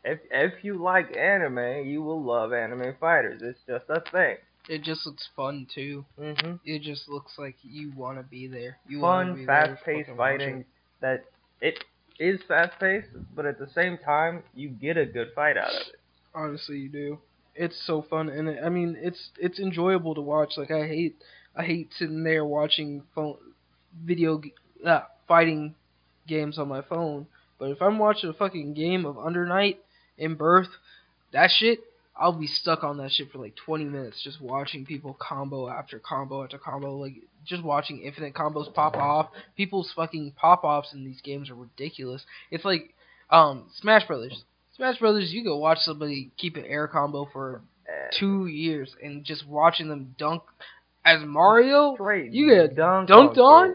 if you like anime, you will love anime fighters. It's just a thing. It just looks fun too. Mm-hmm. It just looks like you want to be there. Fun, fast-paced fighting. That it is fast-paced, but at the same time, you get a good fight out of it. Honestly, you do. It's so fun, and I mean, it's enjoyable to watch. Like I hate sitting there watching fighting games on my phone. But if I'm watching a fucking game of Under Night in Birth, that shit, I'll be stuck on that shit for like 20 minutes just watching people combo after combo after combo, like just watching infinite combos pop off. People's fucking pop-offs in these games are ridiculous. It's like Smash Brothers. Smash Brothers, you could watch somebody keep an air combo for And 2 years and just watching them dunk as Mario, straight you get dunk dunked on.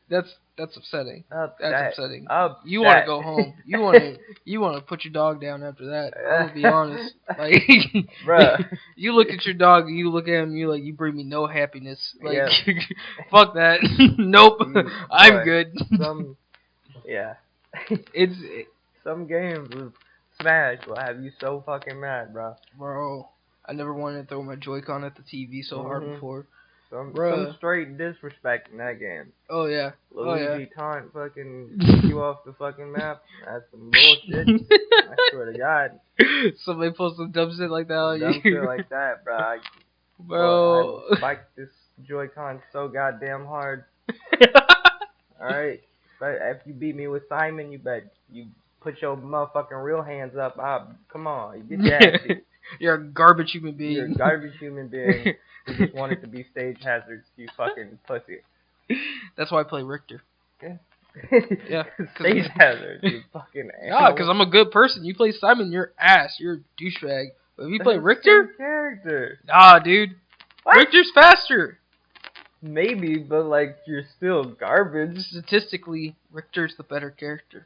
kids. That's upsetting. That's Upset. upsetting. You want to Upset. go home. You want to put your dog down after that. I'm gonna be honest. Like, Bruh. you look at your dog, you look at him, you bring me no happiness. Like, Yeah. fuck that. Nope, I'm Boy, good. Yeah. It's Some games with Smash will have you so fucking mad, bro. I never wanted to throw my Joy-Con at the TV so hard Mhm. before. Some Bruh. straight disrespect in that game. Oh yeah. Luigi taunt fucking kick you off the fucking map. That's some bullshit. I swear to God. Somebody post some dumb shit like that on Dumb you. shit like that, bro. Bro. I spiked this Joy-Con so goddamn hard. Alright? But if you beat me with Simon, you bet you put your motherfucking real hands up. Come on, you get your ass beat. You're a garbage human being. You're a garbage human being who just wanted to be stage hazards, you fucking pussy. That's why I play Richter. Yeah. Stage hazard, you fucking Nah, because I'm a good person. You play Simon, you're ass. You're a douchebag. But if you play Richter, character. nah, dude. What? Richter's faster. Maybe, but like you're still garbage. Statistically, Richter's the better character.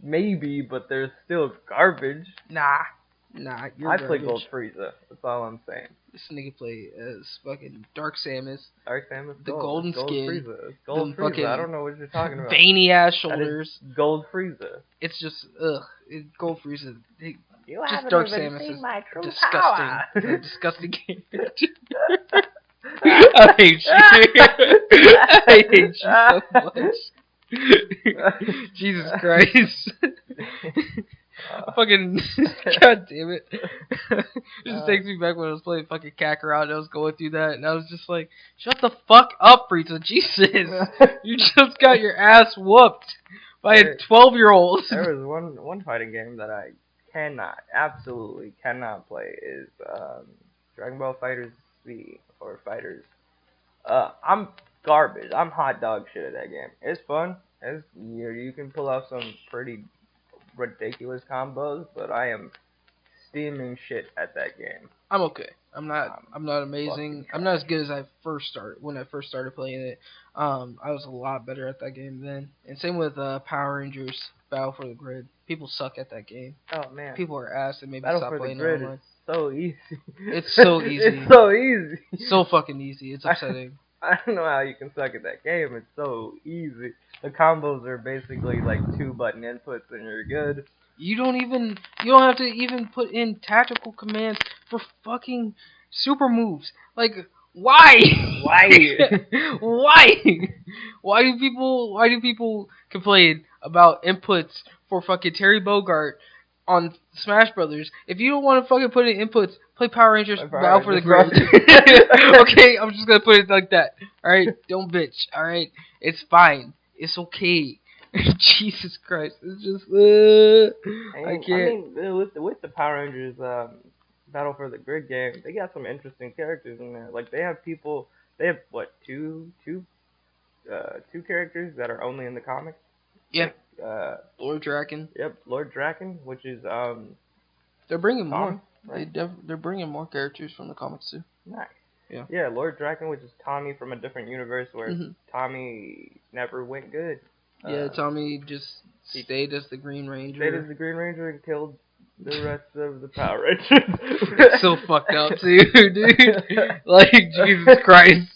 Maybe, but they're still garbage. Nah, you're I garbage. play Gold Frieza. That's all I'm saying. This nigga play as fucking Dark Samus. Dark Samus. The Gold. golden Gold skin. Frieza. Gold Them fucking Frieza. I don't know what you're talking about. Veiny ass That shoulders. is Gold Frieza. It's just Gold Frieza. You Just haven't Dark even Samus seen is my true disgusting. power. It's a disgusting game. I hate you. I hate you so much. Jesus Christ. Fucking god damn it. It just takes me back when I was playing fucking Kakarot and I was going through that and I was just like, shut the fuck up, Frieza. Jesus. You just got your ass whooped by a 12-year-old. There was one fighting game that I absolutely cannot play is Dragon Ball Fighters Z or Fighters. I'm garbage. I'm hot dog shit at that game. It's fun. You can pull off some pretty ridiculous combos, but I am steaming shit at that game. I'm okay. I'm not amazing. I'm not as good as when I first started playing it. I was a lot better at that game then. And same with Power Rangers Battle for the Grid. People suck at that game. Oh man. People are ass and maybe Battle stop for the playing Grid online. is so easy. It's so easy. It's so easy. So fucking easy. It's upsetting. I don't know how you can suck at that game. It's so easy. The combos are basically like 2-button inputs and you're good. You don't have to even put in tactical commands for fucking super moves. Like, why? Why? Why do people complain about inputs for fucking Terry Bogard on Smash Brothers? If you don't want to fucking put in inputs, play Power Rangers Battle for the Grid. Okay, I'm just gonna put it like that. Alright? Don't bitch. Alright? It's fine. It's okay. Jesus Christ. It's just I can't. I mean, with the Power Rangers Battle for the Grid game, they got some interesting characters in there. Like they have what, two characters that are only in the comics? Yeah. Like, Lord Draken. Yep, Lord Draken, which is they're bringing Tom, more. right? They're bringing more characters from the comics too. Nice. Yeah. Yeah, Lord Draken, which is Tommy from a different universe where Mhm. Tommy never went good. Yeah, Tommy just stayed as the Green Ranger. Stayed as the Green Ranger and killed the rest of the Power Rangers. It's so fucked up too, dude. Like, Jesus Christ.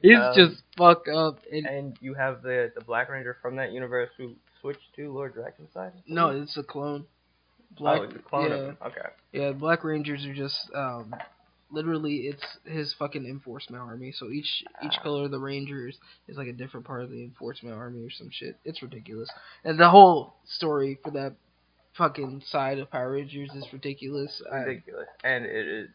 He's just fucked up. And you have the Black Ranger from that universe who switched to Lord Draken's side? No, it's a clone. It's a clone of him. Okay. Yeah, Black Rangers are just literally it's his fucking enforcement army. So each color of the Rangers is like a different part of the enforcement army or some shit. It's ridiculous. And the whole story for that fucking side of Power Rangers is ridiculous. Ridiculous. And it is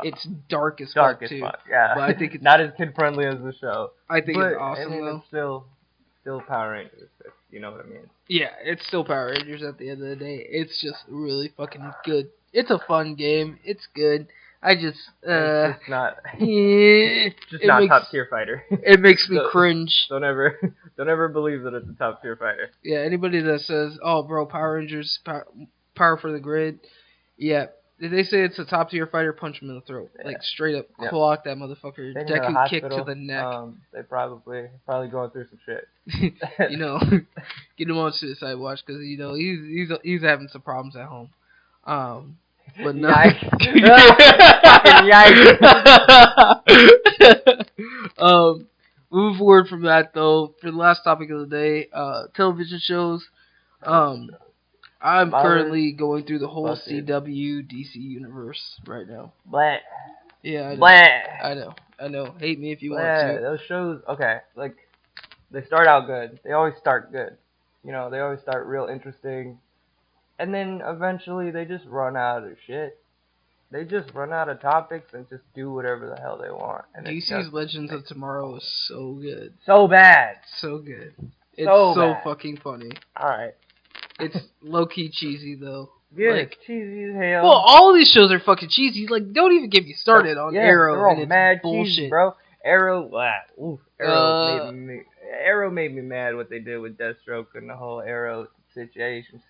it's dark as fuck too. Yeah. But I think it's not as kid friendly as the show. I think it's awesome though. It's still Power Rangers, if you know what I mean. Yeah, it's still Power Rangers at the end of the day. It's just really fucking good. It's a fun game. It's good. I just it's not not top tier fighter. It makes me cringe. Don't ever believe that it's a top tier fighter. Yeah, anybody that says, "Oh, bro, Power Rangers Power for the Grid. Yeah. They say it's a top tier fighter, punch him in the throat. Yeah. Like straight up Yep. clock that motherfucker. Taking her to the Deku kick to hospital. the neck. They probably going through some shit. You know, get him on suicide watch because you know he's having some problems at home. But no. Yikes! Fucking yikes! Move forward from that though. For the last topic of the day, television shows. I'm currently going through the whole CW DC universe right now. Blah. Yeah, I know. Blah. I know. Hate me if you Blah. want to. Those shows, okay, like they start out good. They always start good. You know, they always start real interesting, and then eventually they just run out of shit. They just run out of topics and just do whatever the hell they want. And DC's Legends of Tomorrow is so good. So bad. So good. It's so fucking funny. Alright. It's low-key cheesy, though. Yeah, like, it's cheesy as hell. Well, all these shows are fucking cheesy. Like, don't even get me started on Arrow. They're all and mad it's bullshit. cheesy, bro. Arrow made me mad what they did with Deathstroke and the whole Arrow situation.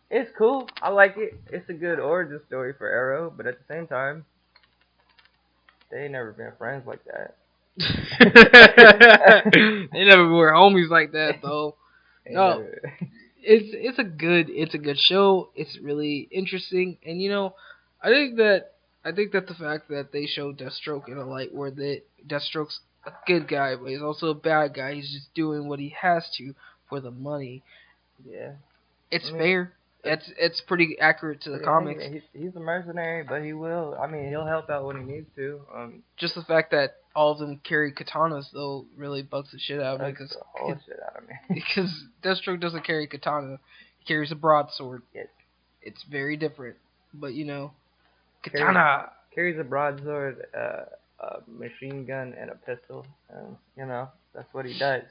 It's cool. I like it. It's a good origin story for Arrow, but at the same time, they ain't never been friends like that. They never were homies like that, though. No, it's a good show. It's really interesting, and you know, I think that the fact that they show Deathstroke in a light where Deathstroke's a good guy, but he's also a bad guy. He's just doing what he has to for the money. Yeah, it's fair. It's pretty accurate to the comics. He's a mercenary, but he'll help out when he needs to. Just the fact that all of them carry katanas, though, really bugs the shit out of me. Because Deathstroke doesn't carry katana. He carries a broadsword. Yes. It's very different. But, you know, katana. Carries a broadsword, a machine gun, and a pistol. You know, that's what he does.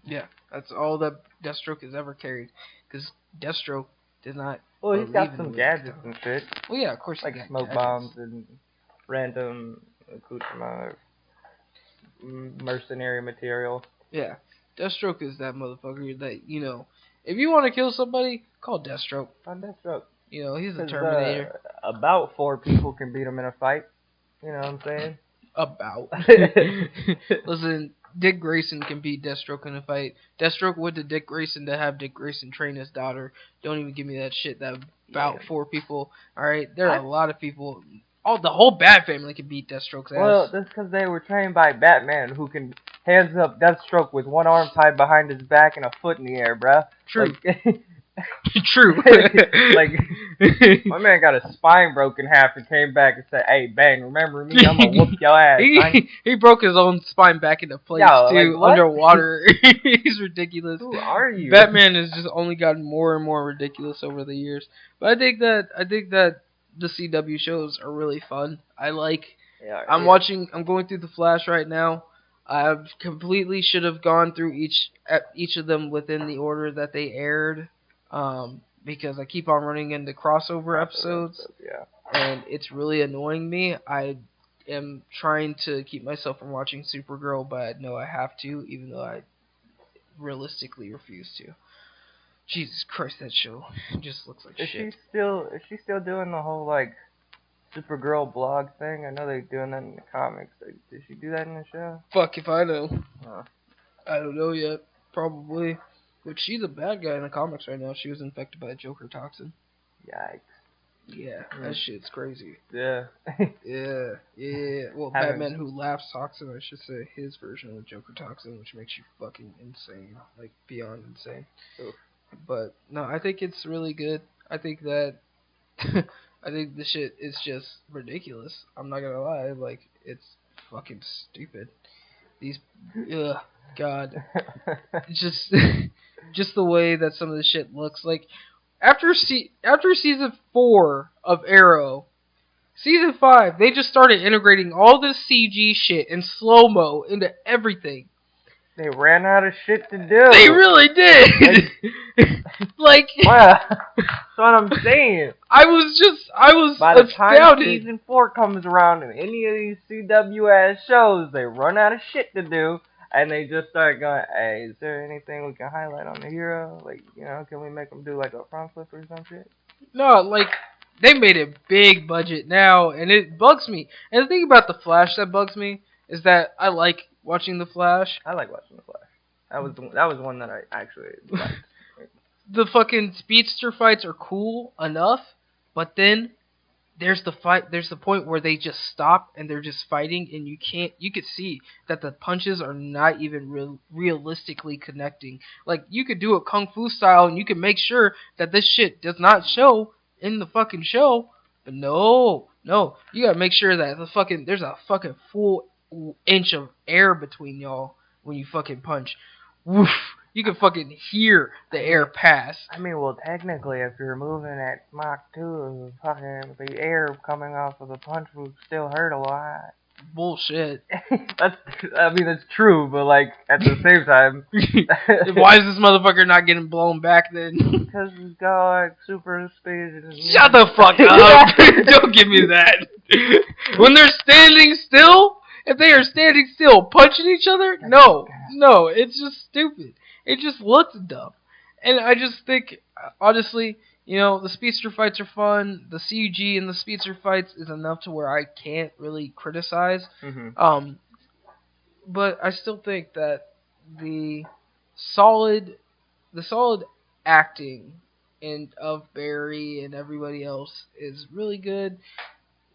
Yeah, that's all that Deathstroke has ever carried. Because Deathstroke does not. Well, he's got some gadgets and shit. Well, yeah, of course. Like smoke bombs and random accoutrement, mercenary material. Yeah, Deathstroke is that motherfucker that, you know, if you want to kill somebody, call Deathstroke. Call Deathstroke. You know, he's the Terminator. About 4 people can beat him in a fight. You know what I'm saying? About. Listen, Dick Grayson can beat Deathstroke in a fight. Deathstroke went to Dick Grayson to have Dick Grayson train his daughter. Don't even give me that shit. That about 4 people. All right, there are a lot of people. The whole Bat family can beat Deathstroke's ass. Well, that's because they were trained by Batman, who can hands up Deathstroke with one arm tied behind his back and a foot in the air, bruh. True. Like, True. Like, my man got his spine broken in half and came back and said, "Hey, Bang, remember me? I'm gonna whoop your ass." He broke his own spine back into place, too, like, underwater. He's ridiculous. Who are you? Batman has just only gotten more and more ridiculous over the years. But I think that the CW shows are really fun. I'm going through The Flash right now. I completely should have gone through each of them within the order that they aired. Because I keep on running into crossover episodes, and it's really annoying me. I am trying to keep myself from watching Supergirl, but I know I have to, even though I realistically refuse to. Jesus Christ, that show just looks like shit. Is she still doing the whole, like, Supergirl blog thing? I know they're doing that in the comics. Did she do that in the show? Fuck if I know. I don't know yet. Probably. But she's a bad guy in the comics right now. She was infected by a Joker toxin. Yikes. Yeah, that shit's crazy. Yeah. Yeah. Well, Batman Who Laughs toxin, I should say, his version of the Joker toxin, which makes you fucking insane. Like, beyond insane. Oof. But, no, I think it's really good. I think that... I think the shit is just ridiculous. I'm not gonna lie. Like, it's fucking stupid. God. Just the way that some of the shit looks. Like, after season 4 of Arrow, season 5, they just started integrating all this CG shit and slow-mo into everything. They ran out of shit to do. They really did. Like, wow. That's what I'm saying. I was By the astounded. time season 4 comes around in any of these CW ass shows, they run out of shit to do, And they just start going, hey, is there anything we can highlight on the hero? Like, can we make him do like a front flip or some shit? No, like they made a big budget now, and it bugs me. And the thing about the Flash that bugs me is that I like watching the Flash. I like watching the Flash. That was one that I actually liked. The fucking speedster fights are cool enough, but then there's the fight. There's the point where they just stop and they're just fighting, and you can't. You could see that the punches are not even realistically connecting. Like you could do it kung fu style, and you can make sure that this shit does not show in the fucking show. But no, no, you gotta make sure that there's a fucking full inch of air between y'all when you fucking punch. Woof. You can fucking hear the air pass. I mean, well, technically, if you're moving at Mach 2, the air coming off of the punch would still hurt a lot. Bullshit. That's true, but like at the same time, why is this motherfucker not getting blown back then? Because he's got like super speed. Shut the fuck up! Don't give me that. When they're standing still, if they are standing still, punching each other, no, it's just stupid. It just looks dumb, and I just think, honestly, the speedster fights are fun. The CG in the speedster fights is enough to where I can't really criticize. Mm-hmm. But I still think that the solid acting of Barry and everybody else is really good.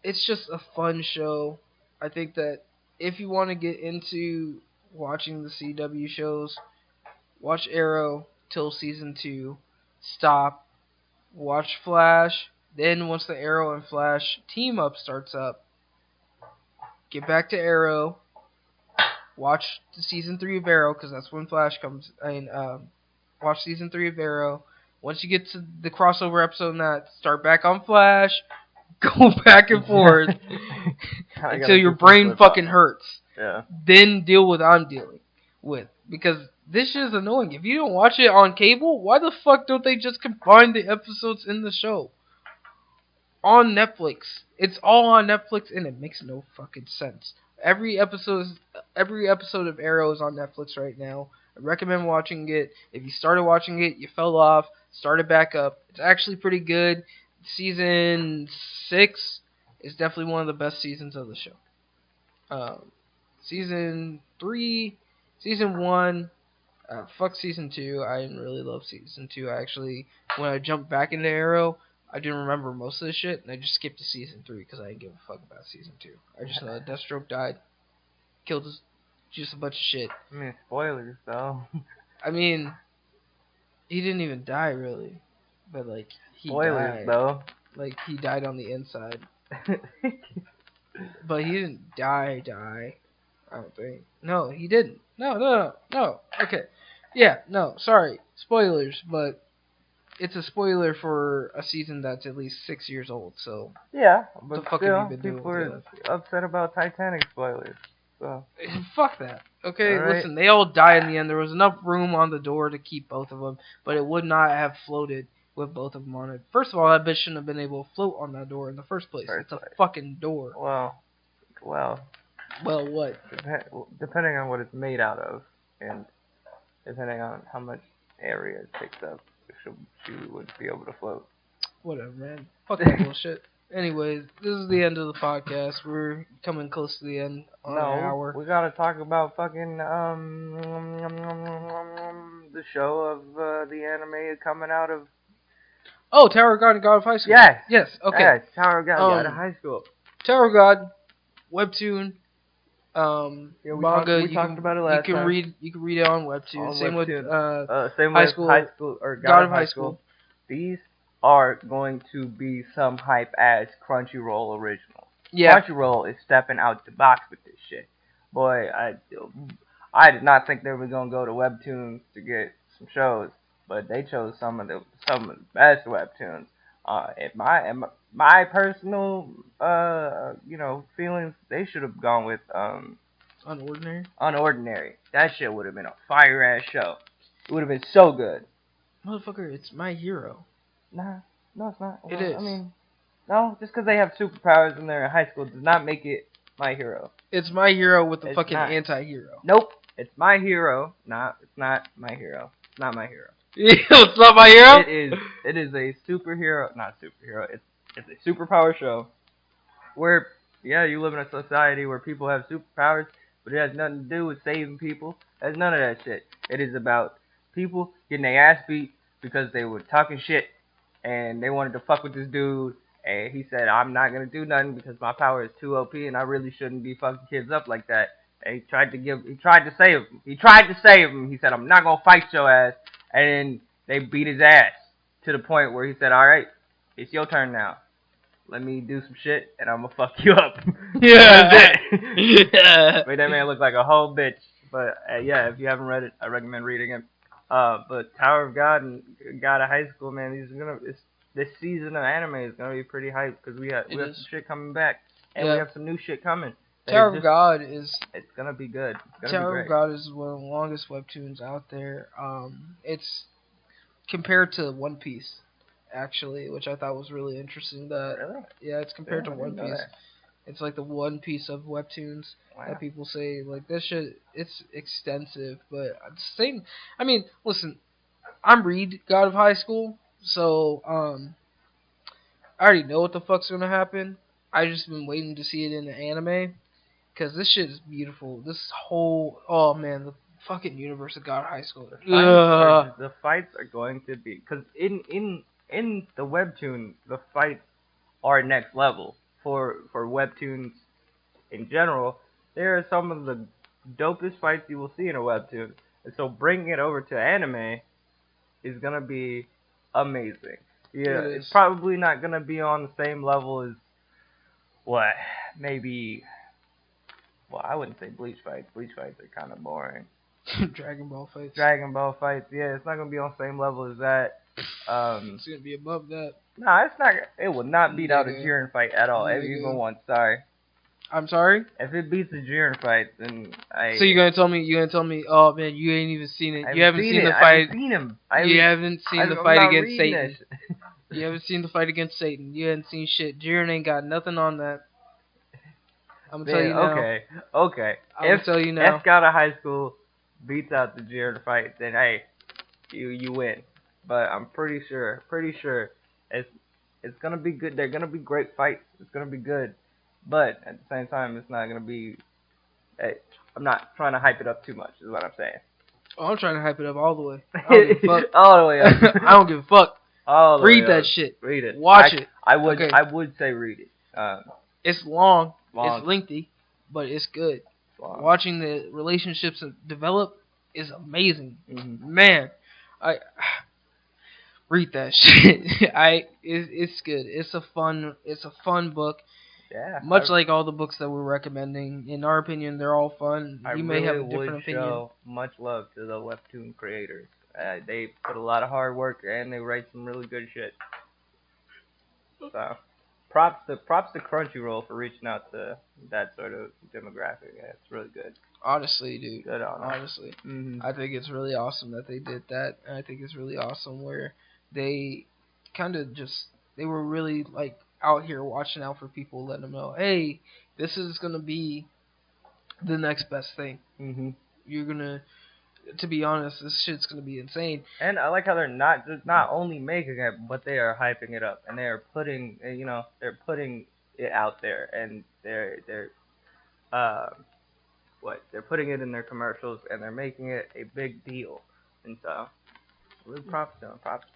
It's just a fun show. I think that if you want to get into watching the CW shows, watch Arrow till season 2. Stop. Watch Flash. Then once the Arrow and Flash team up starts up, get back to Arrow. Watch the season 3 of Arrow because that's when Flash comes. Watch season 3 of Arrow. Once you get to the crossover episode in that, start back on Flash. Go back and forth until your brain fucking hurts. Yeah. Then deal with what I'm dealing with. Because this shit is annoying. If you don't watch it on cable, why the fuck don't they just combine the episodes in the show? On Netflix. It's all on Netflix and it makes no fucking sense. Every episode of Arrow is on Netflix right now. I recommend watching it. If you started watching it, you fell off, start it back up. It's actually pretty good. Season 6 is definitely one of the best seasons of the show. Season 3, Season 1, fuck Season 2. I didn't really love Season 2. When I jumped back into Arrow, I didn't remember most of the shit, and I just skipped to Season 3 because I didn't give a fuck about Season 2. I just know that Deathstroke died, killed just a bunch of shit. I mean, spoilers, though. I mean, he didn't even die, really. But, like, he spoilers, died. Though. Like, he died on the inside. But he didn't die. I don't think. No, he didn't. No. Okay. Yeah, no, sorry. Spoilers, but it's a spoiler for a season that's at least 6 years old, so... Yeah, but the fuck still, have you been people doing were upset about Titanic spoilers. So. Fuck that. Okay, right. Listen, they all die in the end. There was enough room on the door to keep both of them, but it would not have floated with both of them on it. First of all, that bitch shouldn't have been able to float on that door in the first place. It's a fucking door. Well, what? Depending on what it's made out of, and depending on how much area it takes up, she would be able to float. Whatever, man. Fuck that bullshit. Anyways, this is the end of the podcast. We're coming close to the end on an hour. We gotta talk about fucking the show of the anime coming out of. Oh, Tower of God and God of High School. Yes. Okay. Yes, Tower of God and High School. Tower of God, webtoon, manga. We talked about it last time. You can read it on webtoon. Same with High School or God of High School. These are going to be some hype ass Crunchyroll original. Yeah. Crunchyroll is stepping out the box with this shit. Boy, I did not think they were gonna go to webtoons to get some shows, but they chose some of the best webtoons. In my personal feelings, they should have gone with Unordinary. Unordinary. That shit would have been a fire ass show. It would have been so good. Motherfucker, it's My Hero. Nah, no, it's not. It is. I mean, no, just because they have superpowers and they're in high school does not make it My Hero. It's My Hero with the fucking anti-hero. Nope, It's my hero. It's not my hero. It's not my hero. It's not my hero. It is a superhero, not superhero. It's a superpower show where yeah, you live in a society where people have superpowers, but it has nothing to do with saving people. It has none of that shit. It is about people getting their ass beat because they were talking shit and they wanted to fuck with this dude. And he said, "I'm not gonna do nothing because my power is too OP, and I really shouldn't be fucking kids up like that." And he tried to save him. He tried to save him. He said, "I'm not gonna fight your ass." And then they beat his ass to the point where he said, "All right, it's your turn now. Let me do some shit, and I'm gonna fuck you up." Yeah. That's it. Yeah. Made that man look like a whole bitch. But yeah, if you haven't read it, I recommend reading it. But Tower of God and God of High School, man, this season of anime is gonna be pretty hype because we have some shit coming back, and we have some new shit coming. Tower of God is. It's gonna be good. It's gonna Tower be great. of God is one of the longest webtoons out there. It's compared to One Piece, actually, which I thought was really interesting. Really? Yeah, it's compared to One Piece. It's like the One Piece of webtoons that people say like this shit. It's extensive, but at the same. I mean, listen, I'm Reed, God of High School, so I already know what the fuck's gonna happen. I just been waiting to see it in the anime. Because this shit is beautiful. This whole, oh man, the fucking universe of God High School. The fights are going to be, because in the webtoon, the fights are next level for webtoons in general. They are some of the dopest fights you will see in a webtoon, and so bringing it over to anime is gonna be amazing. Yeah, it's probably not gonna be on the same level as what maybe. Well, I wouldn't say Bleach fights. Bleach fights are kind of boring. Dragon Ball fights. Dragon Ball fights, yeah, it's not gonna be on the same level as that. It's gonna be above that. No, it's not. It will not beat out a Jiren fight at all, even once. Sorry. I'm sorry. If it beats a Jiren fight, then I. So you're gonna tell me? Oh man, you ain't even seen it. You haven't seen the fight. I haven't seen him. You haven't seen the fight against Satan. You haven't seen the fight against Satan. You haven't seen shit. Jiren ain't got nothing on that. I'm gonna tell you now. Okay. I'm gonna tell you now. If God of High School beats out the Jiren fight, then hey, you win. But I'm pretty sure it's gonna be good. They're gonna be great fights. It's gonna be good. But at the same time, it's not gonna be. Hey, I'm not trying to hype it up too much. Is what I'm saying. Oh, I'm trying to hype it up all the way. I don't give a fuck. All the way up. I don't give a fuck. All the read way that up. shit. Read it. Watch it. I would say read it. It's long. Long. It's lengthy, but it's good. Long. Watching the relationships develop is amazing. Mm-hmm. Man, I read that shit. It's good. It's a fun book. Yeah. Much like all the books that we're recommending. In our opinion, they're all fun. You may have a different opinion. Show much love to the webtoon creators. They put a lot of hard work and they write some really good shit. So. Props to Crunchyroll for reaching out to that sort of demographic. Yeah, it's really good. Honestly, dude. Good on them. Honestly. Mm-hmm. I think it's really awesome that they did that. And I think it's really awesome where they kind of they were really like out here watching out for people, letting them know, hey, this is going to be the next best thing. Mm-hmm. You're going to be honest, this shit's gonna be insane. And I like how they're not only making it, but they are hyping it up, and they are putting it out there, and they're putting it in their commercials, and they're making it a big deal, and so really props to them. Props.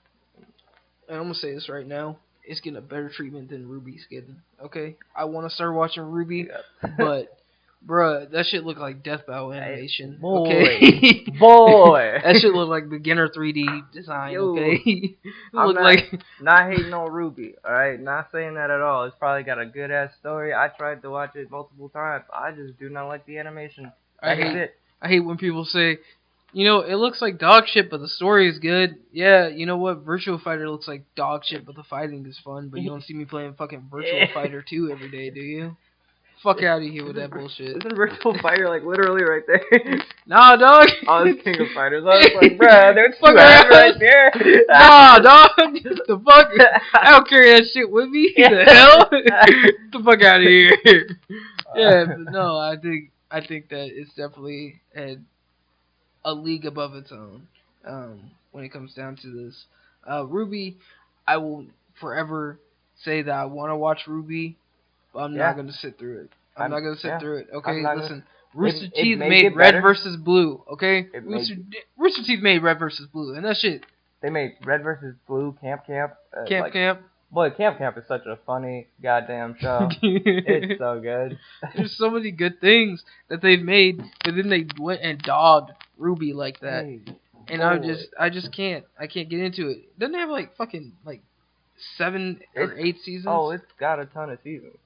And I'm gonna say this right now, it's getting a better treatment than Ruby's getting. Okay, I want to start watching Ruby, but. Bruh, that shit look like Death Bow animation. Boy. Okay? Boy. That shit look like beginner 3D design, okay? I'm not hating on Ruby, alright? Not saying that at all. It's probably got a good ass story. I tried to watch it multiple times. I just do not like the animation. I hate when people say, it looks like dog shit, but the story is good. Yeah, you know what? Virtual Fighter looks like dog shit, but the fighting is fun. But you don't see me playing fucking Virtual Fighter 2 every day, do you? Fuck out of here with that bullshit. Isn't Virtual Fighter like literally right there? Nah, dog. Oh, it's King of Fighters. I was like, bruh, there's two right there. Nah, dog. The fuck? I don't carry that shit with me. The hell? Get the fuck out of here. Yeah, but no, I think that it's definitely a league above its own. When it comes down to this, Ruby, I will forever say that I want to watch Ruby, but I'm not Yeah, gonna sit through it. I'm I'm not gonna sit yeah. through it. I'm Okay, not gonna. listen. Rooster It Teeth may made get Red better. versus Blue. Okay, It may. Rooster Teeth made Red versus Blue, and that shit. They made Red versus Blue, Camp Camp. Camp Like, Camp. boy, Camp Camp is such a funny goddamn show. It's so good. There's so many good things that they've made, but then they went and dogged Ruby like that, Hey, and boy. I just can't. I can't get into it. Doesn't it have like fucking like 7 or It's 8 seasons? it's got a ton of seasons.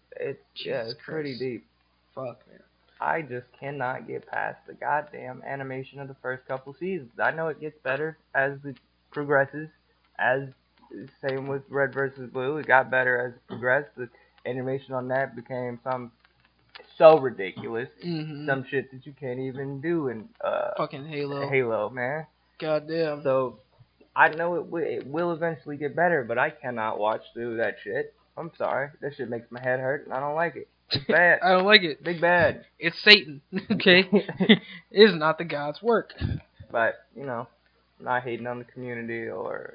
Jesus It's pretty Christ. deep. Fuck, man. I just cannot get past the goddamn animation of the first couple seasons. I know it gets better as it progresses. As same with Red versus Blue, it got better as it progressed. The animation on that became so ridiculous. Mm-hmm. Some shit that you can't even do in Fucking Halo. Halo, man. Goddamn. So I know it will eventually get better, but I cannot watch through that shit. I'm sorry, that shit makes my head hurt, and I don't like it. It's bad. I don't like it. Big bad. It's Satan. Okay, it is not the God's work. But I'm not hating on the community or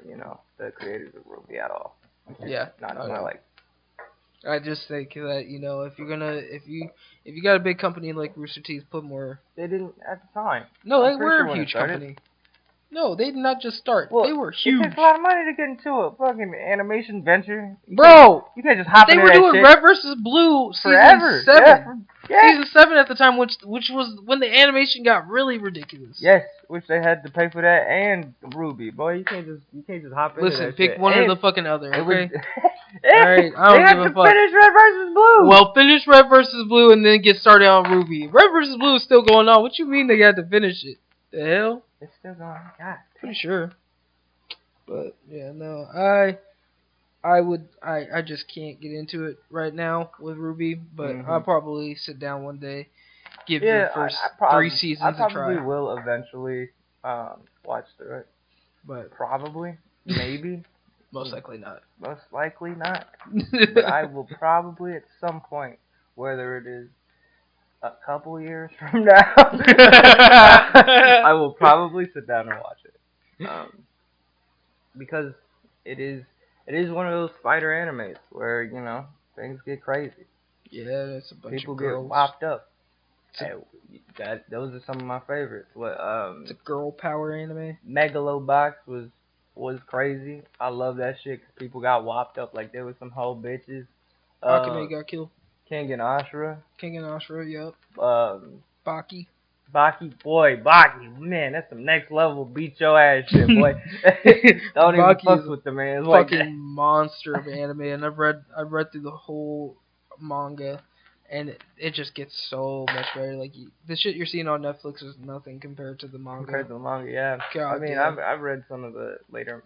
the creators of Ruby at all. Yeah. Not my like. I just think that if you're gonna if you got a big company like Rooster Teeth, put more. They didn't at the time. No, I'm they pretty were sure a when it huge started. company. No, they did not just start. Well, they were It huge. takes a lot of money to get into a fucking animation venture. Bro, You can't just hop they into were that doing shit Red versus Blue forever. season 7. Yeah. Season 7 at the time, which was when the animation got really ridiculous. Yes, which they had to pay for that and Ruby. Boy, you can't just hop into Listen, that pick shit. one and or the fucking other, it was- okay? Alright, I don't they had give a to fuck. finish Red versus Blue. Well, finish Red versus Blue and then get started on Ruby. Red versus Blue is still going on. What you mean they had to finish it? The hell? It's still going. God. Pretty sure. But yeah, no, I just can't get into it right now with Ruby. But I'll probably sit down one day, give the first 3 seasons I a probably try. will eventually watch through it. But Probably, maybe, most likely not. most likely not. But I will probably at some point, whether it is a couple years from now, I will probably sit down and watch it. Because it is one of those spider animes where things get crazy. Yeah, that's a bunch People of get girls. whopped up. It's Those are some of my favorites. it's a girl power anime. Megalobox was crazy. I love that shit 'cause people got whopped up like there was some whole bitches. Akame got killed. King and Ashura. King and Ashura, yup. Baki. Baki, man, that's some next level beat your ass shit, boy. Don't even Baki fuck is with the man. It's fucking like monster of anime, and I've read through the whole manga, and it just gets so much better. Like the shit you're seeing on Netflix is nothing compared to the manga. compared to the manga, yeah. God I mean, damn. I've read some of the later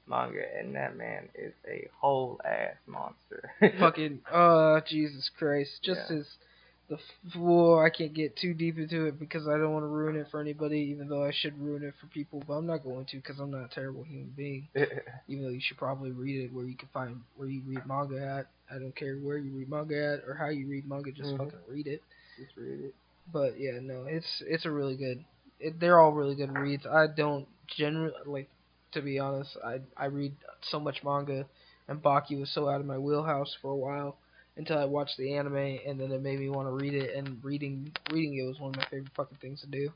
manga, and that man is a whole ass monster. Fucking Jesus Christ! Just Yeah. as well, I can't get too deep into it because I don't want to ruin it for anybody, even though I should ruin it for people. But I'm not going to because I'm not a terrible human being. Even though you should probably read it where you can find where you read manga at. I don't care where you read manga at or how you read manga. Just fucking read it. Just read it. But yeah, no, it's a really good. They're all really good reads. I don't generally to be honest. I read so much manga, and Baki was so out of my wheelhouse for a while until I watched the anime, and then it made me want to read it. And reading it was one of my favorite fucking things to do.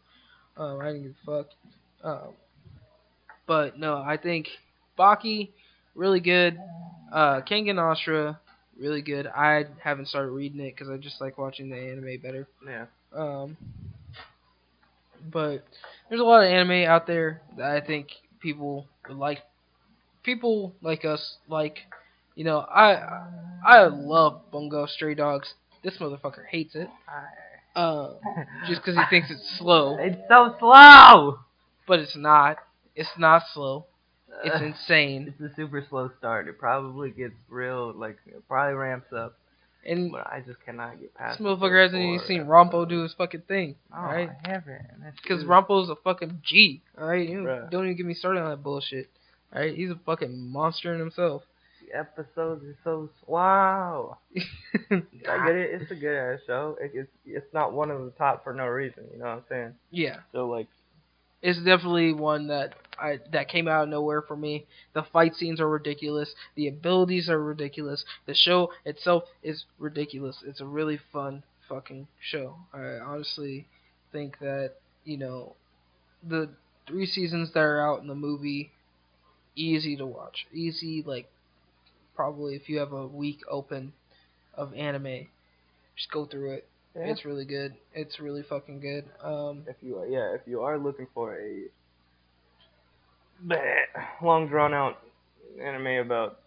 I didn't give a fuck. But no, I think Baki really good. Kengan Ashura really good. I haven't started reading it because I just like watching the anime better. Yeah. But there's a lot of anime out there that I think people would like. People like us like. I love Bungo Stray Dogs. This motherfucker hates it. Just because he thinks it's slow. It's so slow. But it's not. It's not slow. It's insane. It's a super slow start. It probably gets real, it probably ramps up. And but I just cannot get past this motherfucker hasn't even seen Rompo do his fucking thing. Oh, alright? I haven't. Because Rompo's a fucking G. Alright? Bruh. Don't even get me started on that bullshit. Alright? He's a fucking monster in himself. The episodes are so slow. I get it. It's a good ass show. It's not one of the top for no reason. You know what I'm saying? Yeah. So It's definitely one that came out of nowhere for me. The fight scenes are ridiculous. The abilities are ridiculous. The show itself is ridiculous. It's a really fun fucking show. I honestly think that, you know, the 3 seasons that are out in the movie, easy to watch. Easy, like, probably if you have a week open of anime, just go through it. Yeah. It's really good. It's really fucking good. If you are looking for a long drawn out anime about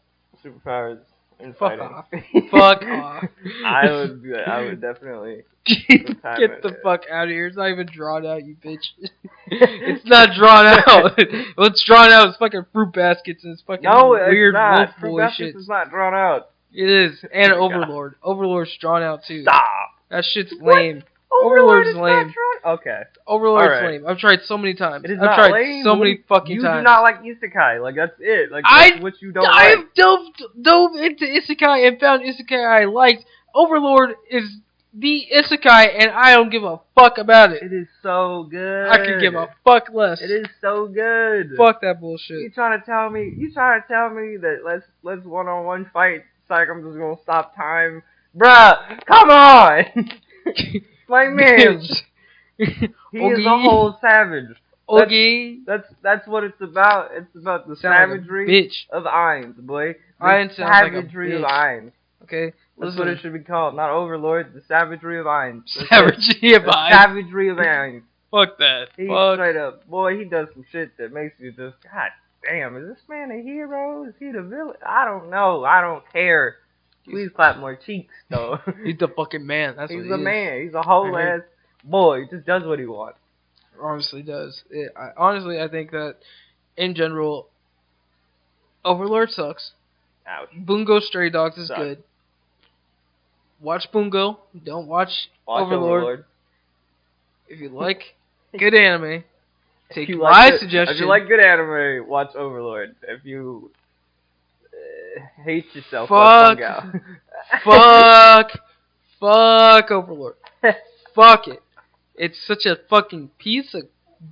superpowers and Fuck fighting, off. Fuck off. I would definitely Get the fuck out of here. It's not even drawn out, you bitch. It's not drawn out. What's drawn out is fucking fruit baskets and it's fucking weird it's not. wolf Fruit boy baskets shit. is not drawn out. It is. And Oh my God. Overlord. Overlord's drawn out too. Stop. That shit's What? lame. Overlord Overlord's is lame. not drawn. Okay. Overlord's Alright. lame. I've tried so many times. It is I've not tried lame. so many fucking you times. You do not like isekai. Like that's it. Like I- that's what you don't like. I've dove into isekai and found isekai I liked. Overlord is the isekai, and I don't give a fuck about it. It is so good. I could give a fuck less. It is so good. Fuck that bullshit. You trying to tell me? That let's one-on-one fight? It's like I'm just gonna stop time, bruh. Come on, my man. He is a whole savage. Okay. That's what it's about. It's about the savagery bitch. of Ainz, boy. The Ainz sounds like a savagery of bitch. Ainz. Okay. That's what it should be called. Not Overlord. The savagery of Ainz. Savagery of The Ainz. savagery of Ainz. Fuck that. He Fuck. straight up, boy. He does some shit that makes you just, God damn. Is this man a hero? Is he the villain? I don't know. I don't care. Please clap more cheeks, though. He's the fucking man. That's He's what he the is. man. He's a whole ass boy. He just does what he wants. Honestly does. Honestly, I think that in general, Overlord sucks. Ouch. Bungo Stray Dogs is Sucks. good. Watch Bungo. Don't watch Watch Overlord. If you like good anime, take If you my like good- suggestion. If you like good anime, watch Overlord. If you hate yourself, watch Fuck. Bungo. Fuck Overlord. Fuck it. It's such a fucking piece of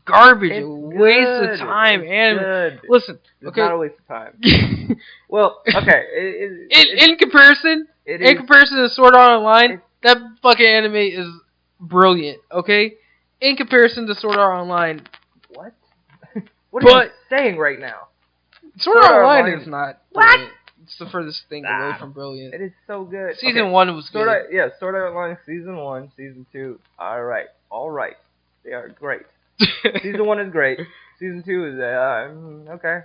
garbage. It's A waste of good. time. It's Anime. good. Listen. It's Okay. not a waste of time. Well, okay. In comparison, it in is- comparison to Sword Art Online, It's- that fucking anime is brilliant. Okay. In comparison to Sword Art Online, What? What are you But- saying right now? Sword Art Online is not What? brilliant. It's the furthest thing away Nah. from brilliant. It is so good. Season Okay. 1 was Sword good. Art, yeah, Sword Art Online Season 1, Season 2. All right. They are great. Season 1 is great. Season 2 is okay.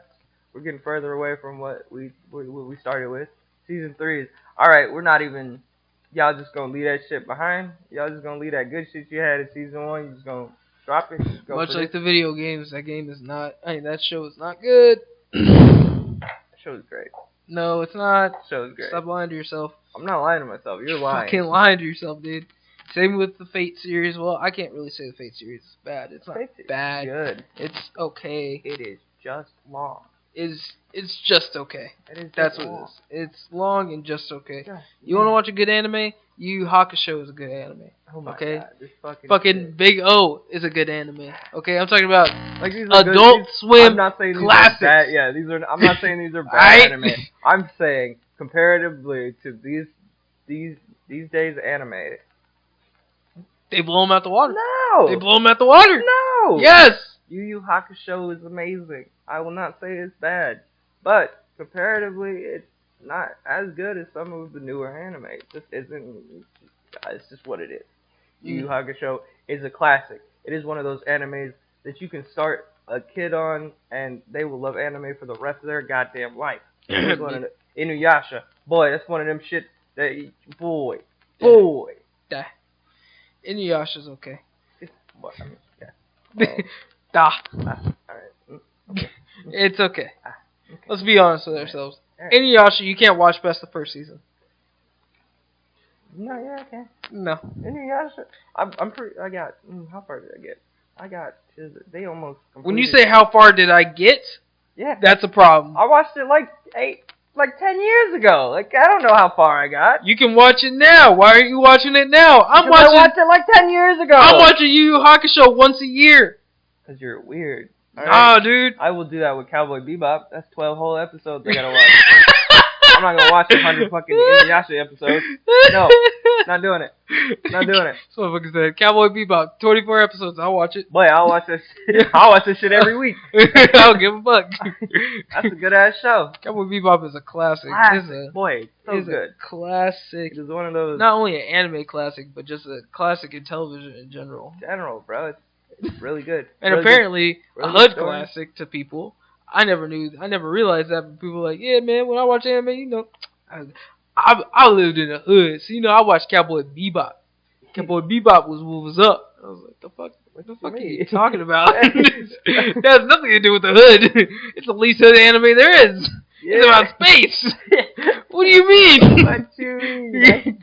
We're getting further away from what we started with. Season 3 is alright. We're not even. Y'all just gonna leave that shit behind. Y'all just gonna leave that good shit you had in Season 1. You just gonna drop it. Just go Much for like this. the video games, that game is not. I mean, that show is not good. That show is great. No, it's not. That show is great. Stop lying to yourself. I'm not lying to myself. You're lying. Fucking lying to yourself, dude. Same with the Fate series. Well, I can't really say the Fate series is bad. It's not It's bad. good. It's okay. It is just long. It's just okay. It is. That's just what long. it is. It's long and just okay. Just You want to long. watch a good anime? Yu Yu Hakusho is a good anime. Oh my okay? God, this fucking Fucking Big O is a good anime. Okay, I'm talking about like these are good- Adult these- Swim I'm not saying these classics. are bad. Yeah, these are. I'm not saying these are bad Aight. anime. I'm saying comparatively to these days anime. They blow them out the water. No. They blow them out the water. No. Yes. Yu Yu Hakusho is amazing. I will not say it's bad, but comparatively, it's not as good as some of the newer anime. It just isn't. It's just what it is. Yu Yu Hakusho is a classic. It is one of those animes that you can start a kid on, and they will love anime for the rest of their goddamn life. There's one of the- Inuyasha, boy, that's one of them shit that boy. Da. Inuyasha's okay. It's, what, I mean, yeah. Da. Alright. Okay. It's okay. Okay. Let's be honest with ourselves. Alright. Inuyasha, you can't watch past the first season. No, yeah, okay. No. Inuyasha, I'm pretty. I got. How far did I get? I got. They almost. When you completed- say how far did I get, yeah, that's a problem. I watched it like 10 years ago. Like I don't know how far I got. You can watch it now. Why aren't you watching it now? Because I watched it like 10 years ago. I'm watching Yu Yu Hakusho once a year. Cause you're weird. Nah, dude. I will do that with Cowboy Bebop. That's 12 whole episodes I gotta watch. I'm not gonna watch 100 fucking Inuyasha episodes. No, not doing it. Not doing it. So motherfucker said Cowboy Bebop, 24 episodes. I'll watch it. Boy, I'll watch this. I'll watch this shit every week. I don't give a fuck. That's a good ass show. Cowboy Bebop is a classic. Boy, so good. A classic. It's one of those. Not only an anime classic, but just a classic in television in general. Bro, it's really good. And really apparently good. a hood classic to people. I never realized that. But people were like, yeah, man, when I watch anime, you know, I lived in the hood, so you know, I watched Cowboy Bebop. Cowboy Bebop was what was up. I was like, what the fuck are you talking about? That has nothing to do with the hood. It's the least hood anime there is. Yeah. It's about space. What do you mean? What you mean?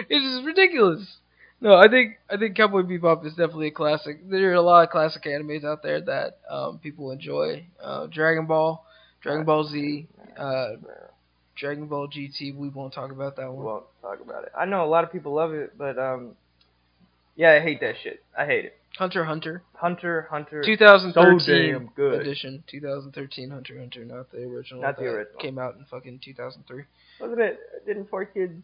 It's just ridiculous. No, I think Cowboy Bebop is definitely a classic. There are a lot of classic animes out there that people enjoy. Dragon Ball Z, Dragon Ball GT. We won't talk about that one. We won't talk about it. I know a lot of people love it, but yeah, I hate that shit. I hate it. Hunter x Hunter. 2013 so damn good. Edition. 2013 Hunter x Hunter, not the original. Not the original. Came out in fucking 2003. Wasn't it? Didn't 4Kids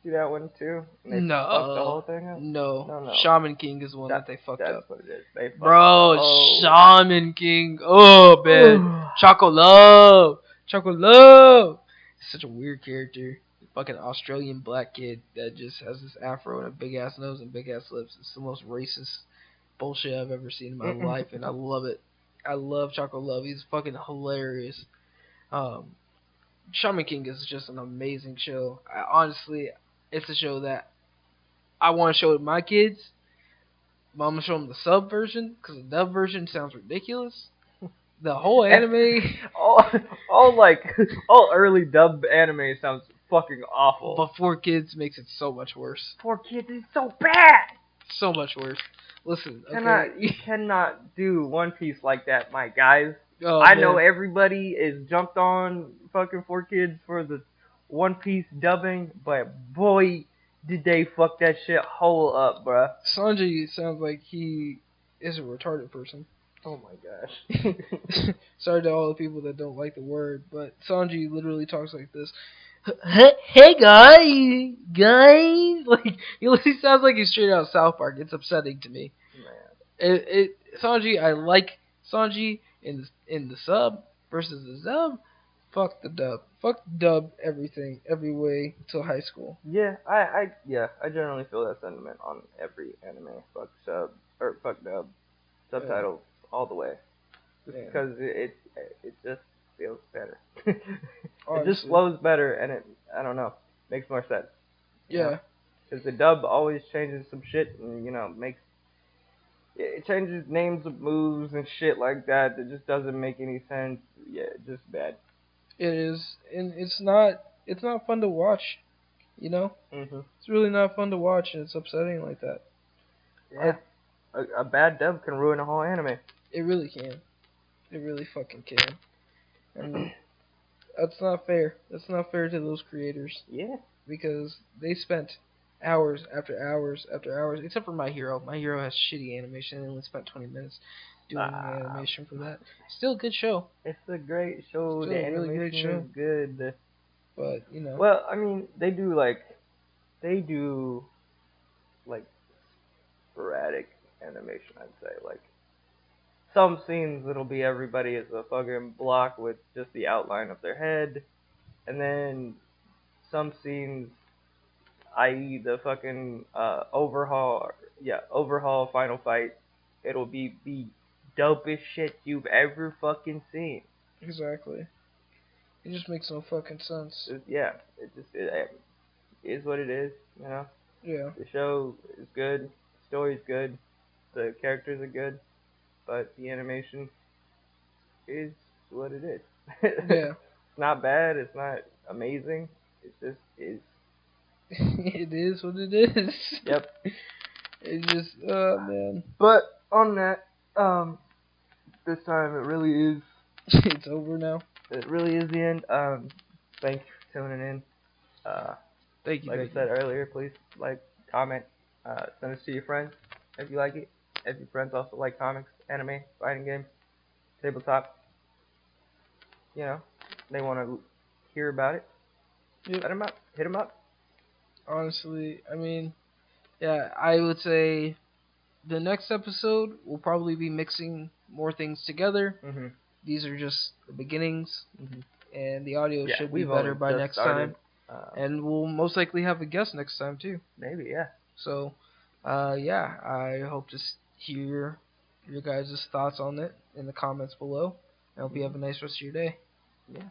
do that one too? And they fucked the whole thing up? No. Shaman King is the one that they fucked up. That's what it is. Shaman King. Oh, man. Choco Love. He's such a weird character. Fucking Australian black kid that just has this afro and a big ass nose and big ass lips. It's the most racist bullshit I've ever seen in my life, and I love it. I love Choco Love. He's fucking hilarious. Shaman King is just an amazing show. Honestly, it's a show that I want to show to my kids, but I'm gonna show them the sub version because the dub version sounds ridiculous. The whole anime, all early dub anime sounds fucking awful. But 4Kids makes it so much worse. 4Kids is so bad. So much worse. Listen, you cannot do One Piece like that, my guys. Oh, I know everybody is jumped on fucking 4Kids for the One Piece dubbing, but boy, did they fuck that shit whole up, bruh. Sanji sounds like he is a retarded person. Oh my gosh. Sorry to all the people that don't like the word, but Sanji literally talks like this. Hey guys, like he sounds like he's straight out of South Park. It's upsetting to me. Man. Sanji, I like Sanji in the sub versus the dub. Fuck the dub. Fuck dub everything, every way till high school. Yeah, I generally feel that sentiment on every anime. Fuck sub or fuck dub. Subtitles all the way. Just because it just feels better. It just flows better, and I don't know, makes more sense. Yeah. Because the dub always changes some shit, and it changes names of moves and shit like that. That just doesn't make any sense. Yeah, just bad. It is, and it's not fun to watch. You know. Mm-hmm. It's really not fun to watch, and it's upsetting like that. Yeah. A bad dub can ruin a whole anime. It really can. It really fucking can. And that's not fair. That's not fair to those creators. Yeah. Because they spent hours after hours after hours, except for My Hero. My Hero has shitty animation. They only spent 20 minutes doing the animation for that. Still a good show. It's a great show. Still the a really great show. Is good. But, you know. Well, I mean, they do sporadic animation, I'd say. Like, some scenes it'll be everybody is a fucking block with just the outline of their head, and then some scenes, i.e. the fucking overhaul final fight, it'll be the dopest shit you've ever fucking seen. Exactly. It just makes no fucking sense. It is what it is, you know? Yeah. The show is good, the story's good, the characters are good, but the animation is what it is. Yeah. It's not bad, it's not amazing, it just is. It is what it is. Yep. It's just, oh man. But on that, this time it really is. It's over now. It really is the end. Thank you for tuning in. Thank you. Like I said earlier, please like, comment, send this to your friends if you like it. If your friends also like comics, anime, fighting game, tabletop, they want to hear about it, Yep. hit them up. Hit them up. Honestly, I mean, yeah, I would say the next episode will probably be mixing more things together. Mhm. These are just the beginnings, Mhm. and the audio Yeah, should be we've better only by just next started. time. And we'll most likely have a guest next time too. Maybe, yeah. So, yeah, I hope to hear your guys' thoughts on it in the comments below. I hope you have a nice rest of your day. Yeah.